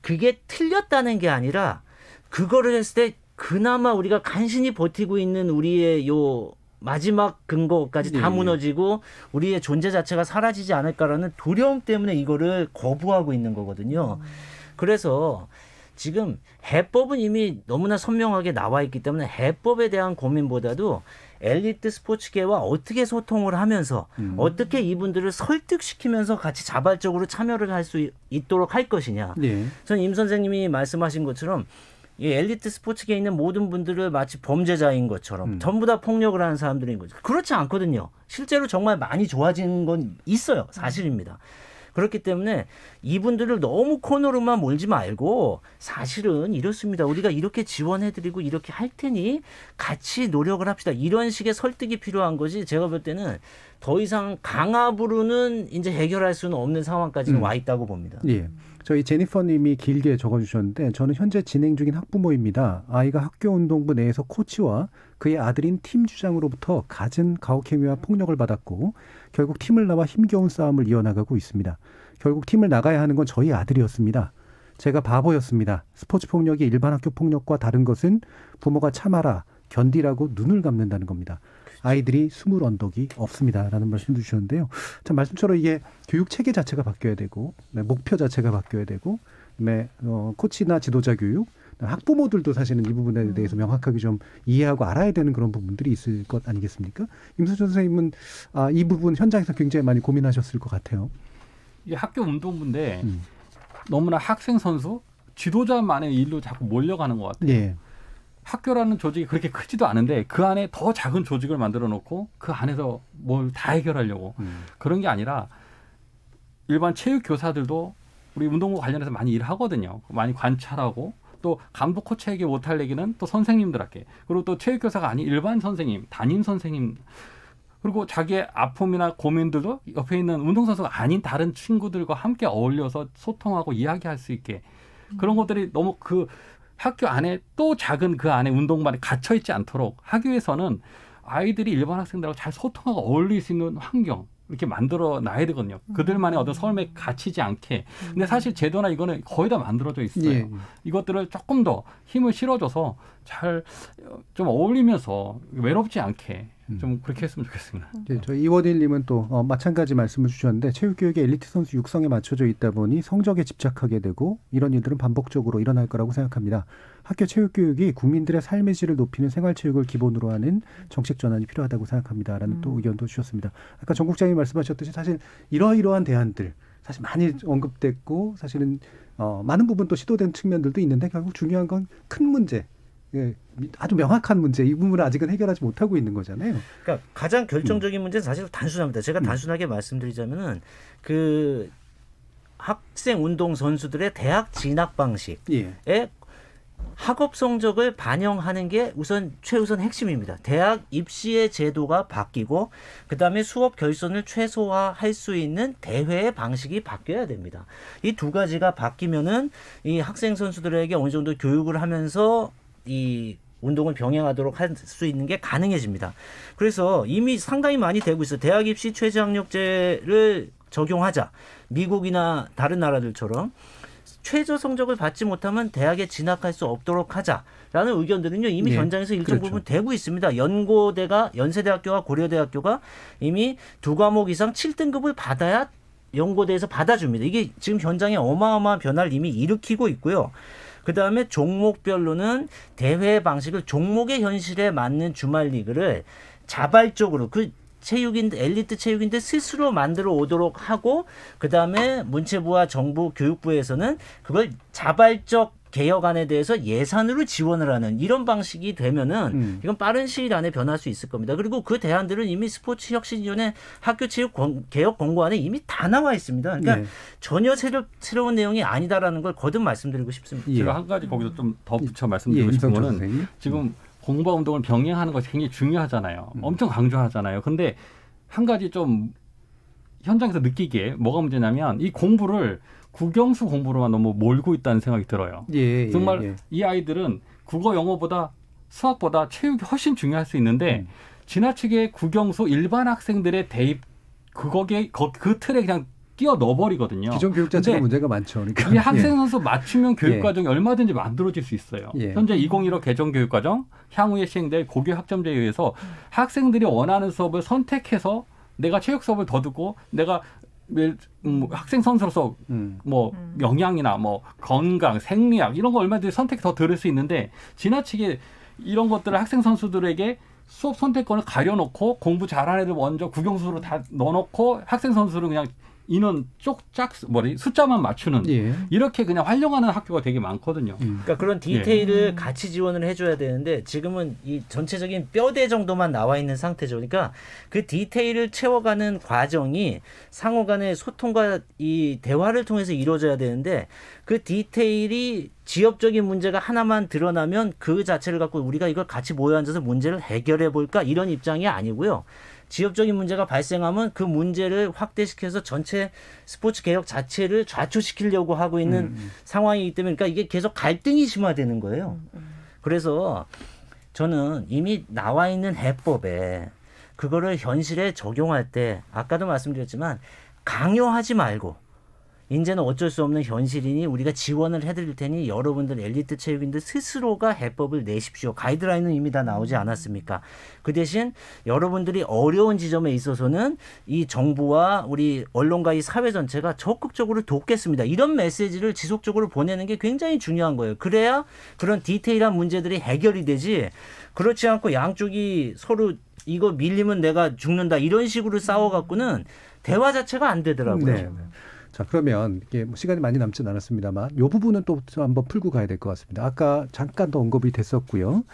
그게 틀렸다는 게 아니라 그거를 했을 때 그나마 우리가 간신히 버티고 있는 우리의 요 마지막 근거까지 다 무너지고 우리의 존재 자체가 사라지지 않을까라는 두려움 때문에 이거를 거부하고 있는 거거든요. 그래서 지금 해법은 이미 너무나 선명하게 나와 있기 때문에 해법에 대한 고민보다도 엘리트 스포츠계와 어떻게 소통을 하면서 어떻게 이분들을 설득시키면서 같이 자발적으로 참여를 할 수 있도록 할 것이냐. 저는 임 선생님이 말씀하신 것처럼 이 엘리트 스포츠계에 있는 모든 분들을 마치 범죄자인 것처럼 전부 다 폭력을 하는 사람들인 거죠. 그렇지 않거든요. 실제로 정말 많이 좋아진 건 있어요. 사실입니다. 그렇기 때문에 이분들을 너무 코너로만 몰지 말고 사실은 이렇습니다. 우리가 이렇게 지원해드리고 이렇게 할 테니 같이 노력을 합시다. 이런 식의 설득이 필요한 거지. 제가 볼 때는 더 이상 강압으로는 이제 해결할 수는 없는 상황까지는 와 있다고 봅니다. 저희 제니퍼님이 길게 적어주셨는데 저는 현재 진행 중인 학부모입니다. 아이가 학교 운동부 내에서 코치와 그의 아들인 팀 주장으로부터 갖은 가혹행위와 폭력을 받았고 결국 팀을 나와 힘겨운 싸움을 이어나가고 있습니다. 결국 팀을 나가야 하는 건 저희 아들이었습니다. 제가 바보였습니다. 스포츠 폭력이 일반 학교 폭력과 다른 것은 부모가 참아라, 견디라고 눈을 감는다는 겁니다. 아이들이 숨을 언덕이 없습니다라는 말씀도 주셨는데요. 참 말씀처럼 이게 교육 체계 자체가 바뀌어야 되고 목표 자체가 바뀌어야 되고 코치나 지도자 교육, 학부모들도 사실은 이 부분에 대해서 명확하게 좀 이해하고 알아야 되는 그런 부분들이 있을 것 아니겠습니까? 임수철 선생님은 이 부분 현장에서 굉장히 많이 고민하셨을 것 같아요. 이게 학교 운동부인데 너무나 학생 선수 지도자만의 일로 자꾸 몰려가는 것 같아요. 예. 학교라는 조직이 그렇게 크지도 않은데 그 안에 더 작은 조직을 만들어 놓고 그 안에서 뭘 다 해결하려고 그런 게 아니라 일반 체육 교사들도 우리 운동부 관련해서 많이 일하거든요. 많이 관찰하고 또 감독 코치에게 못할 얘기는 또 선생님들에게, 그리고 또 체육 교사가 아닌 일반 선생님, 담임 선생님, 그리고 자기의 아픔이나 고민들도 옆에 있는 운동선수가 아닌 다른 친구들과 함께 어울려서 소통하고 이야기할 수 있게, 그런 것들이 너무 그 학교 안에 또 작은 그 안에 운동반에 갇혀 있지 않도록 하기 위해서는 아이들이 일반 학생들하고 잘 소통하고 어울릴 수 있는 환경 이렇게 만들어 놔야 되거든요. 그들만의 어떤 삶에 갇히지 않게. 근데 사실 제도나 이거는 거의 다 만들어져 있어요. 예. 이것들을 조금 더 힘을 실어줘서 잘 좀 어울리면서 외롭지 않게 좀 그렇게 했으면 좋겠습니다. 네, 저희 이원일님은 또 마찬가지 말씀을 주셨는데 체육교육의 엘리트 선수 육성에 맞춰져 있다 보니 성적에 집착하게 되고 이런 일들은 반복적으로 일어날 거라고 생각합니다. 학교 체육교육이 국민들의 삶의 질을 높이는 생활체육을 기본으로 하는 정책 전환이 필요하다고 생각합니다라는 또 의견도 주셨습니다. 아까 정 국장님이 말씀하셨듯이 사실 이러이러한 대안들 사실 많이 언급됐고 사실은 많은 부분 또 시도된 측면들도 있는데 결국 중요한 건 큰 문제, 아주 명확한 문제, 이 부분을 아직은 해결하지 못하고 있는 거잖아요. 그러니까 가장 결정적인 문제는 사실 단순합니다. 제가 단순하게 말씀드리자면은 그 학생 운동 선수들의 대학 진학 방식에 학업 성적을 반영하는 게 최우선 핵심입니다. 대학 입시의 제도가 바뀌고 그다음에 수업 결손을 최소화할 수 있는 대회의 방식이 바뀌어야 됩니다. 이 두 가지가 바뀌면은 이 학생 선수들에게 어느 정도 교육을 하면서 이 운동을 병행하도록 할 수 있는 게 가능해집니다. 그래서 이미 상당히 많이 되고 있어요. 대학 입시 최저학력제를 적용하자. 미국이나 다른 나라들처럼 최저 성적을 받지 못하면 대학에 진학할 수 없도록 하자라는 의견들은요 이미 현장에서 일정 부분 되고 있습니다. 연세대학교와 고려대학교가 이미 두 과목 이상 7등급을 받아야 연고대에서 받아줍니다. 이게 지금 현장에 어마어마한 변화를 이미 일으키고 있고요. 그다음에 종목별로는 대회 방식을 종목의 현실에 맞는 주말 리그를 자발적으로 엘리트 체육인들 스스로 만들어 오도록 하고 그다음에 문체부와 정부 교육부에서는 그걸 자발적 개혁안에 대해서 예산으로 지원을 하는 이런 방식이 되면은 이건 빠른 시일 안에 변할 수 있을 겁니다. 그리고 그 대안들은 이미 스포츠혁신위원회 학교체육 개혁 권고안에 이미 다 나와 있습니다. 그러니까 전혀 새로운 내용이 아니다라는 걸 거듭 말씀드리고 싶습니다. 제가 한 가지 거기서 좀 더 붙여 말씀드리고 싶은 거는 지금 공부와 운동을 병행하는 것이 굉장히 중요하잖아요. 엄청 강조하잖아요. 근데 한 가지 좀 현장에서 느끼기에 뭐가 문제냐면 이 공부를 국영수 공부로만 너무 몰고 있다는 생각이 들어요. 정말 이 아이들은 국어 영어보다 수학보다 체육이 훨씬 중요할 수 있는데 지나치게 국영수 일반 학생들의 대입 그 틀에 그냥 뛰어 넣어버리거든요. 기존 교육 자체가 문제가 많죠. 그러니까. 이 학생 선수 맞춤형 교육과정이 얼마든지 만들어질 수 있어요. 현재 2015 개정교육과정 향후에 시행될 고교 학점제에 의해서 학생들이 원하는 수업을 선택해서 내가 체육 수업을 더 듣고 내가 학생 선수로서 영양이나 건강, 생리학 이런 거 얼마든지 선택 더 들을 수 있는데 지나치게 이런 것들을 학생 선수들에게 수업 선택권을 가려놓고 공부 잘하는 애들 먼저 국영수로 다 넣어놓고 학생 선수를 그냥 인원 숫자만 맞추는 이렇게 그냥 활용하는 학교가 되게 많거든요. 그러니까 그런 디테일을 같이 지원을 해줘야 되는데 지금은 이 전체적인 뼈대 정도만 나와 있는 상태죠. 그러니까 그 디테일을 채워가는 과정이 상호간의 소통과 이 대화를 통해서 이루어져야 되는데 그 디테일이 지역적인 문제가 하나만 드러나면 그 자체를 갖고 우리가 이걸 같이 모여 앉아서 문제를 해결해 볼까 이런 입장이 아니고요. 지역적인 문제가 발생하면 그 문제를 확대시켜서 전체 스포츠 개혁 자체를 좌초시키려고 하고 있는 상황이기 때문에 그러니까 이게 계속 갈등이 심화되는 거예요. 그래서 저는 이미 나와 있는 해법에 그거를 현실에 적용할 때 아까도 말씀드렸지만 강요하지 말고 이제는 어쩔 수 없는 현실이니 우리가 지원을 해드릴 테니 여러분들 엘리트 체육인들 스스로가 해법을 내십시오. 가이드라인은 이미 다 나오지 않았습니까? 그 대신 여러분들이 어려운 지점에 있어서는 이 정부와 우리 언론과 이 사회 전체가 적극적으로 돕겠습니다. 이런 메시지를 지속적으로 보내는 게 굉장히 중요한 거예요. 그래야 그런 디테일한 문제들이 해결이 되지, 그렇지 않고 양쪽이 서로 이거 밀리면 내가 죽는다 이런 식으로 싸워갖고는 대화 자체가 안 되더라고요. 네. 자, 그러면 이게 시간이 많이 남진 않았습니다만 이 부분은 또 한번 풀고 가야 될 것 같습니다. 아까 잠깐 더 언급이 됐었고요.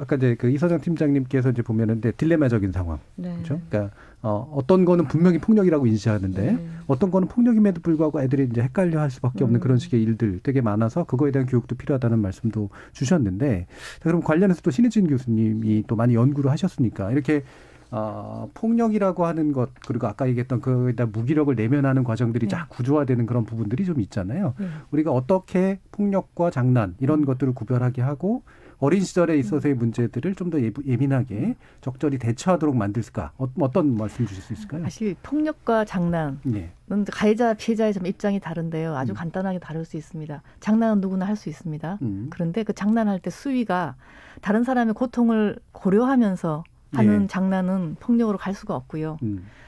아까 이제 이서장 팀장님께서 이제 보면은 딜레마적인 상황, 네. 그렇죠? 그러니까 어떤 거는 분명히 폭력이라고 인지하는데 어떤 거는 폭력임에도 불구하고 애들이 이제 헷갈려할 수밖에 없는 그런 식의 일들 되게 많아서 그거에 대한 교육도 필요하다는 말씀도 주셨는데, 자, 그럼 관련해서 또 신희진 교수님이 또 많이 연구를 하셨으니까 이렇게 폭력이라고 하는 것, 그리고 아까 얘기했던 거기다 무기력을 내면하는 과정들이 쫙 구조화되는 그런 부분들이 좀 있잖아요. 우리가 어떻게 폭력과 장난 이런 것들을 구별하게 하고 어린 시절에 있어서의 문제들을 좀 더 예민하게 적절히 대처하도록 만들까? 어떤 말씀 주실 수 있을까요? 사실 폭력과 장난은 가해자, 피해자의 좀 입장이 다른데요. 아주 간단하게 다를 수 있습니다. 장난은 누구나 할 수 있습니다. 그런데 그 장난할 때 수위가 다른 사람의 고통을 고려하면서 하는 장난은 폭력으로 갈 수가 없고요.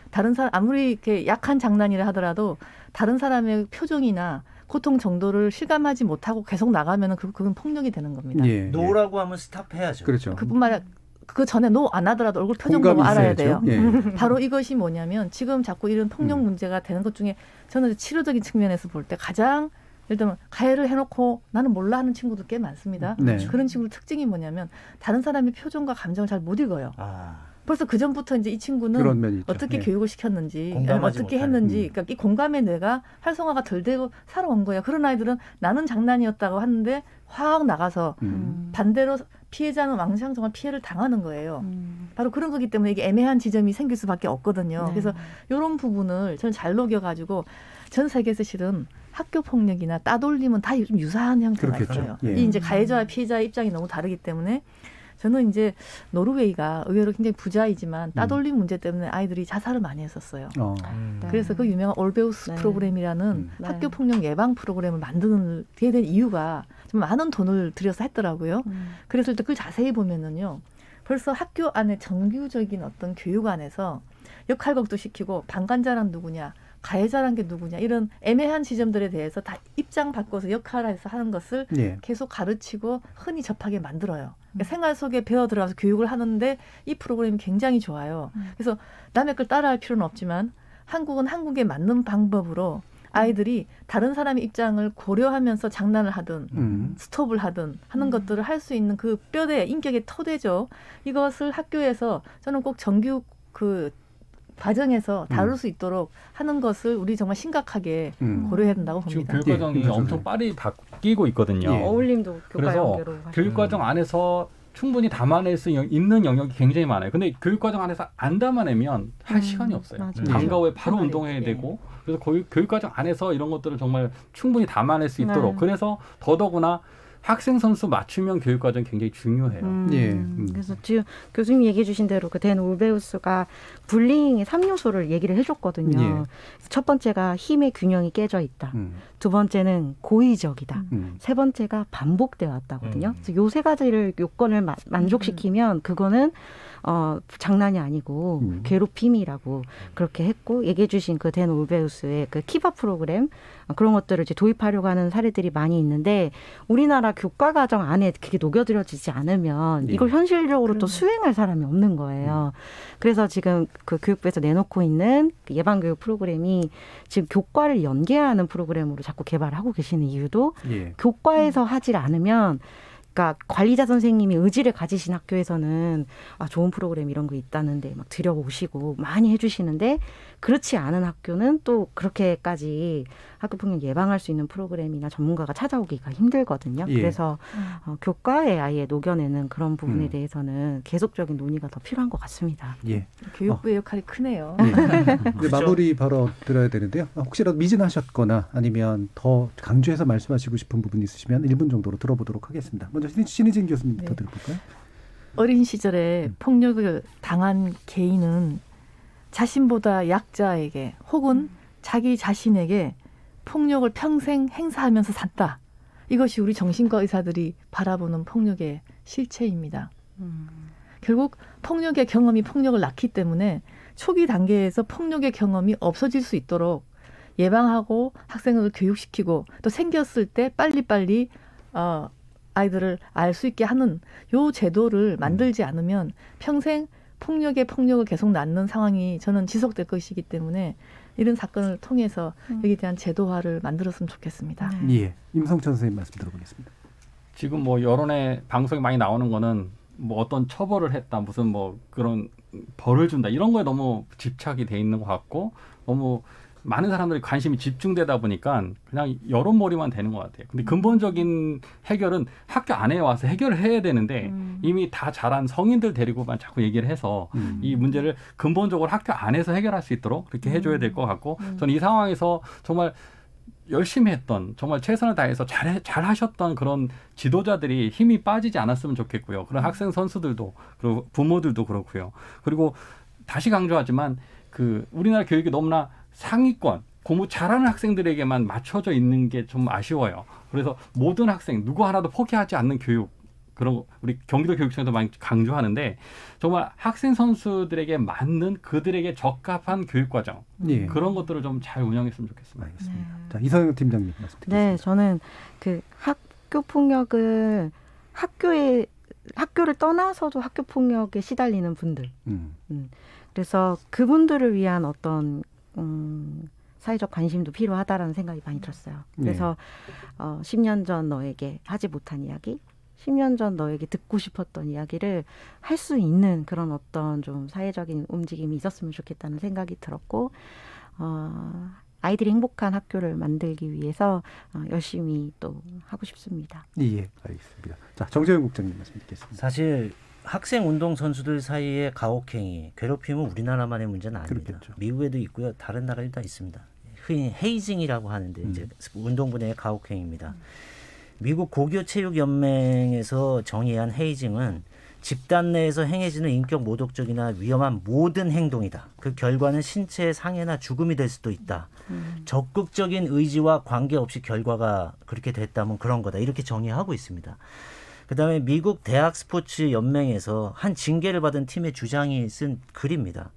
다른 사람 아무리 이렇게 약한 장난이라 하더라도 다른 사람의 표정이나 고통 정도를 실감하지 못하고 계속 나가면은 그건 폭력이 되는 겁니다. 노라고 하면 스탑해야죠. 그렇죠. 그뿐만 아니라 그 전에 노 안 하더라도 얼굴 표정 보고 알아야 돼요. 바로 이것이 뭐냐면 지금 자꾸 이런 폭력 문제가 되는 것 중에 저는 치료적인 측면에서 볼 때 가장 예를 들면 가해를 해놓고 나는 몰라 하는 친구도 꽤 많습니다. 그런 친구들 특징이 뭐냐면 다른 사람의 표정과 감정을 잘 못 읽어요. 벌써 그 전부터 이제 이 친구는 어떻게 교육을 시켰는지, 어떻게 했는지, 그러니까 이 공감의 뇌가 활성화가 덜 되고 살아온 거예요. 그런 아이들은 나는 장난이었다고 하는데 확 나가서 반대로 피해자는 왕창 정말 피해를 당하는 거예요. 바로 그런 거기 때문에 이게 애매한 지점이 생길 수밖에 없거든요. 그래서 이런 부분을 저는 잘 녹여가지고 전 세계에서 실은 학교 폭력이나 따돌림은 다 좀 유사한 형태가 있어요. 이 이제 가해자와 피해자의 입장이 너무 다르기 때문에 저는 이제 노르웨이가 의외로 굉장히 부자이지만 따돌림 문제 때문에 아이들이 자살을 많이 했었어요. 그래서 그 유명한 올베우스 프로그램이라는 학교 폭력 예방 프로그램을 만드는 데 대한 이유가 좀 많은 돈을 들여서 했더라고요. 그래서 그걸 자세히 보면은요, 벌써 학교 안에 정규적인 어떤 교육 안에서 역할극도 시키고 방관자란 누구냐, 가해자란 게 누구냐, 이런 애매한 지점들에 대해서 다 입장 바꿔서 역할해서 하는 것을 계속 가르치고 흔히 접하게 만들어요. 그러니까 생활 속에 배워 들어가서 교육을 하는데 이 프로그램이 굉장히 좋아요. 그래서 남의 걸 따라할 필요는 없지만 한국은 한국에 맞는 방법으로 아이들이 다른 사람의 입장을 고려하면서 장난을 하든 스톱을 하든 하는 것들을 할 수 있는 그 뼈대, 인격의 토대죠. 이것을 학교에서 저는 꼭 정규 과정에서 다룰 수 있도록 하는 것을 우리 정말 심각하게 고려해야 된다고 봅니다. 지금 교육과정이 엄청 빨리 바뀌고 있거든요. 어울림도 교과 연계로. 그래서 교육과정 안에서 충분히 담아낼 수 있는 영역이 굉장히 많아요. 근데 교육과정 안에서 안 담아내면 할 시간이 없어요. 방과 후에 바로 운동해야 되고, 그래서 교육과정 안에서 이런 것들을 정말 충분히 담아낼 수 있도록, 그래서 더더구나 학생 선수 맞춤형 교육과정 굉장히 중요해요. 그래서 지금 교수님 얘기해 주신 대로 그 댄 올베우스가 불링의 3요소를 얘기를 해줬거든요. 첫 번째가 힘의 균형이 깨져 있다. 두 번째는 고의적이다. 세 번째가 반복되어 왔다거든요. 그래서 요 세 가지를 요건을 만족시키면 그거는 장난이 아니고 괴롭힘이라고 그렇게 했고, 얘기해 주신 그 댄 올베우스의 그 키바 프로그램, 그런 것들을 이제 도입하려고 하는 사례들이 많이 있는데, 우리나라 교과 과정 안에 그게 녹여들여지지 않으면 이걸 현실적으로 또 수행할 사람이 없는 거예요. 그래서 지금 그 교육부에서 내놓고 있는 그 예방교육 프로그램이 지금 교과를 연계하는 프로그램으로 자꾸 개발하고 계시는 이유도 교과에서 하질 않으면, 그러니까 관리자 선생님이 의지를 가지신 학교에서는 좋은 프로그램 이런 거 있다는데 막 들여오시고 많이 해주시는데, 그렇지 않은 학교는 또 그렇게까지 학교폭력 예방할 수 있는 프로그램이나 전문가가 찾아오기가 힘들거든요. 그래서 교과에 아예 녹여내는 그런 부분에 대해서는 계속적인 논의가 더 필요한 것 같습니다. 교육부의 역할이 크네요. 마무리 바로 들어야 되는데요. 혹시라도 미진하셨거나 아니면 더 강조해서 말씀하시고 싶은 부분이 있으시면 1분 정도로 들어보도록 하겠습니다. 먼저 신희진 교수님부터 들어볼까요? 어린 시절에 폭력을 당한 개인은 자신보다 약자에게 혹은 자기 자신에게 폭력을 평생 행사하면서 산다. 이것이 우리 정신과 의사들이 바라보는 폭력의 실체입니다. 결국 폭력의 경험이 폭력을 낳기 때문에 초기 단계에서 폭력의 경험이 없어질 수 있도록 예방하고 학생을 교육시키고 또 생겼을 때 빨리빨리 아이들을 알 수 있게 하는 요 제도를 만들지 않으면 평생 폭력을 계속 낳는 상황이 저는 지속될 것이기 때문에 이런 사건을 통해서 여기에 대한 제도화를 만들었으면 좋겠습니다. 예, 임성천 선생님 말씀 들어보겠습니다. 지금 뭐 여론의 방송에 많이 나오는 거는 뭐 어떤 처벌을 했다, 무슨 뭐 그런 벌을 준다 이런 거에 너무 집착이 돼 있는 것 같고 너무 많은 사람들이 관심이 집중되다 보니까 그냥 여론몰이만 되는 것 같아요. 근데 근본적인 해결은 학교 안에 와서 해결을 해야 되는데 이미 다 자란 성인들 데리고만 자꾸 얘기를 해서 이 문제를 근본적으로 학교 안에서 해결할 수 있도록 그렇게 해줘야 될 것 같고 저는 이 상황에서 정말 열심히 했던 정말 최선을 다해서 잘 하셨던 그런 지도자들이 힘이 빠지지 않았으면 좋겠고요. 그런 학생 선수들도 그리고 부모들도 그렇고요. 그리고 다시 강조하지만 우리나라 교육이 너무나 상위권, 공부 잘하는 학생들에게만 맞춰져 있는 게 좀 아쉬워요. 그래서 모든 학생, 누구 하나도 포기하지 않는 교육, 그런 우리 경기도 교육청에서 많이 강조하는데 정말 학생 선수들에게 맞는 그들에게 적합한 교육 과정 예. 그런 것들을 좀 잘 운영했으면 좋겠습니다. 알겠습니다. 자, 이성영 팀장님 말씀 드리겠습니다. 네, 저는 학교 폭력을 학교를 떠나서도 학교 폭력에 시달리는 분들. 그래서 그분들을 위한 어떤 사회적 관심도 필요하다라는 생각이 많이 들었어요. 그래서 10년 전 너에게 하지 못한 이야기, 10년 전 너에게 듣고 싶었던 이야기를 할 수 있는 그런 어떤 좀 사회적인 움직임이 있었으면 좋겠다는 생각이 들었고 아이들이 행복한 학교를 만들기 위해서 열심히 또 하고 싶습니다. 예, 알겠습니다. 자, 정재현 국장님 말씀 듣겠습니다. 사실 학생 운동 선수들 사이의 가혹행위, 괴롭힘은 우리나라만의 문제는 아닙니다. 그렇겠죠. 미국에도 있고요. 다른 나라에도 다 있습니다. 흔히 헤이징이라고 하는데 이제 운동부 내의 가혹행위입니다. 미국 고교체육연맹에서 정의한 헤이징은 집단 내에서 행해지는 인격 모독적이나 위험한 모든 행동이다. 그 결과는 신체의 상해나 죽음이 될 수도 있다. 적극적인 의지와 관계없이 결과가 그렇게 됐다면 그런 거다. 이렇게 정의하고 있습니다. 그다음에 미국 대학 스포츠 연맹에서 한 징계를 받은 팀의 주장이 쓴 글입니다.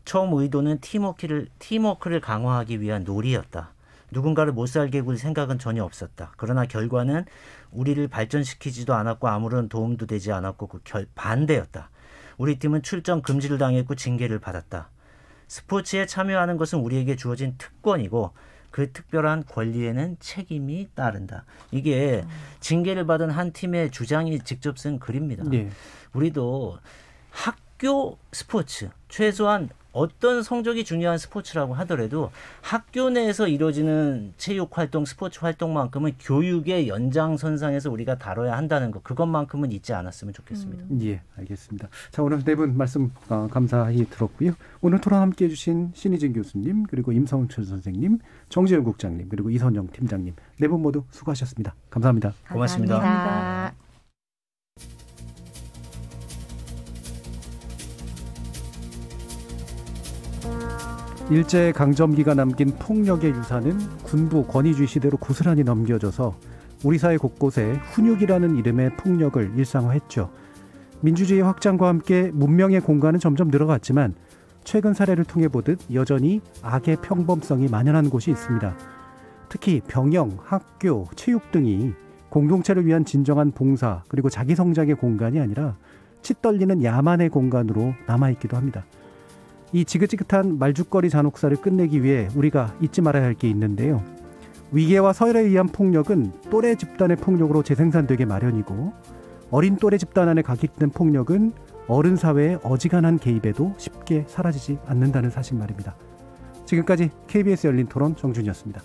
처음 의도는 팀워크를 강화하기 위한 놀이였다. 누군가를 못 살게 굴 생각은 전혀 없었다. 그러나 결과는 우리를 발전시키지도 않았고 아무런 도움도 되지 않았고 반대였다. 우리 팀은 출전 금지를 당했고 징계를 받았다. 스포츠에 참여하는 것은 우리에게 주어진 특권이고 그 특별한 권리에는 책임이 따른다. 이게 징계를 받은 한 팀의 주장이 직접 쓴 글입니다. 네. 우리도 학교 스포츠, 최소한 어떤 성적이 중요한 스포츠라고 하더라도 학교 내에서 이루어지는 체육 활동, 스포츠 활동만큼은 교육의 연장선상에서 우리가 다뤄야 한다는 것, 그것만큼은 잊지 않았으면 좋겠습니다. 예, 알겠습니다. 자, 오늘 네 분 말씀 감사히 들었고요. 오늘 토론 함께해 주신 신희진 교수님, 그리고 임성철 선생님, 정재현 국장님, 그리고 이선영 팀장님, 네 분 모두 수고하셨습니다. 감사합니다. 고맙습니다. 감사합니다. 일제강점기가 남긴 폭력의 유산은 군부 권위주의 시대로 고스란히 넘겨져서 우리 사회 곳곳에 훈육이라는 이름의 폭력을 일상화했죠. 민주주의 확장과 함께 문명의 공간은 점점 늘어갔지만 최근 사례를 통해 보듯 여전히 악의 평범성이 만연한 곳이 있습니다. 특히 병영, 학교, 체육 등이 공동체를 위한 진정한 봉사 그리고 자기 성장의 공간이 아니라 치떨리는 야만의 공간으로 남아있기도 합니다. 이 지긋지긋한 말죽거리 잔혹사를 끝내기 위해 우리가 잊지 말아야 할 게 있는데요. 위계와 서열에 의한 폭력은 또래 집단의 폭력으로 재생산되게 마련이고 어린 또래 집단 안에 각입된 폭력은 어른 사회의 어지간한 개입에도 쉽게 사라지지 않는다는 사실 말입니다. 지금까지 KBS 열린 토론 정준이었습니다.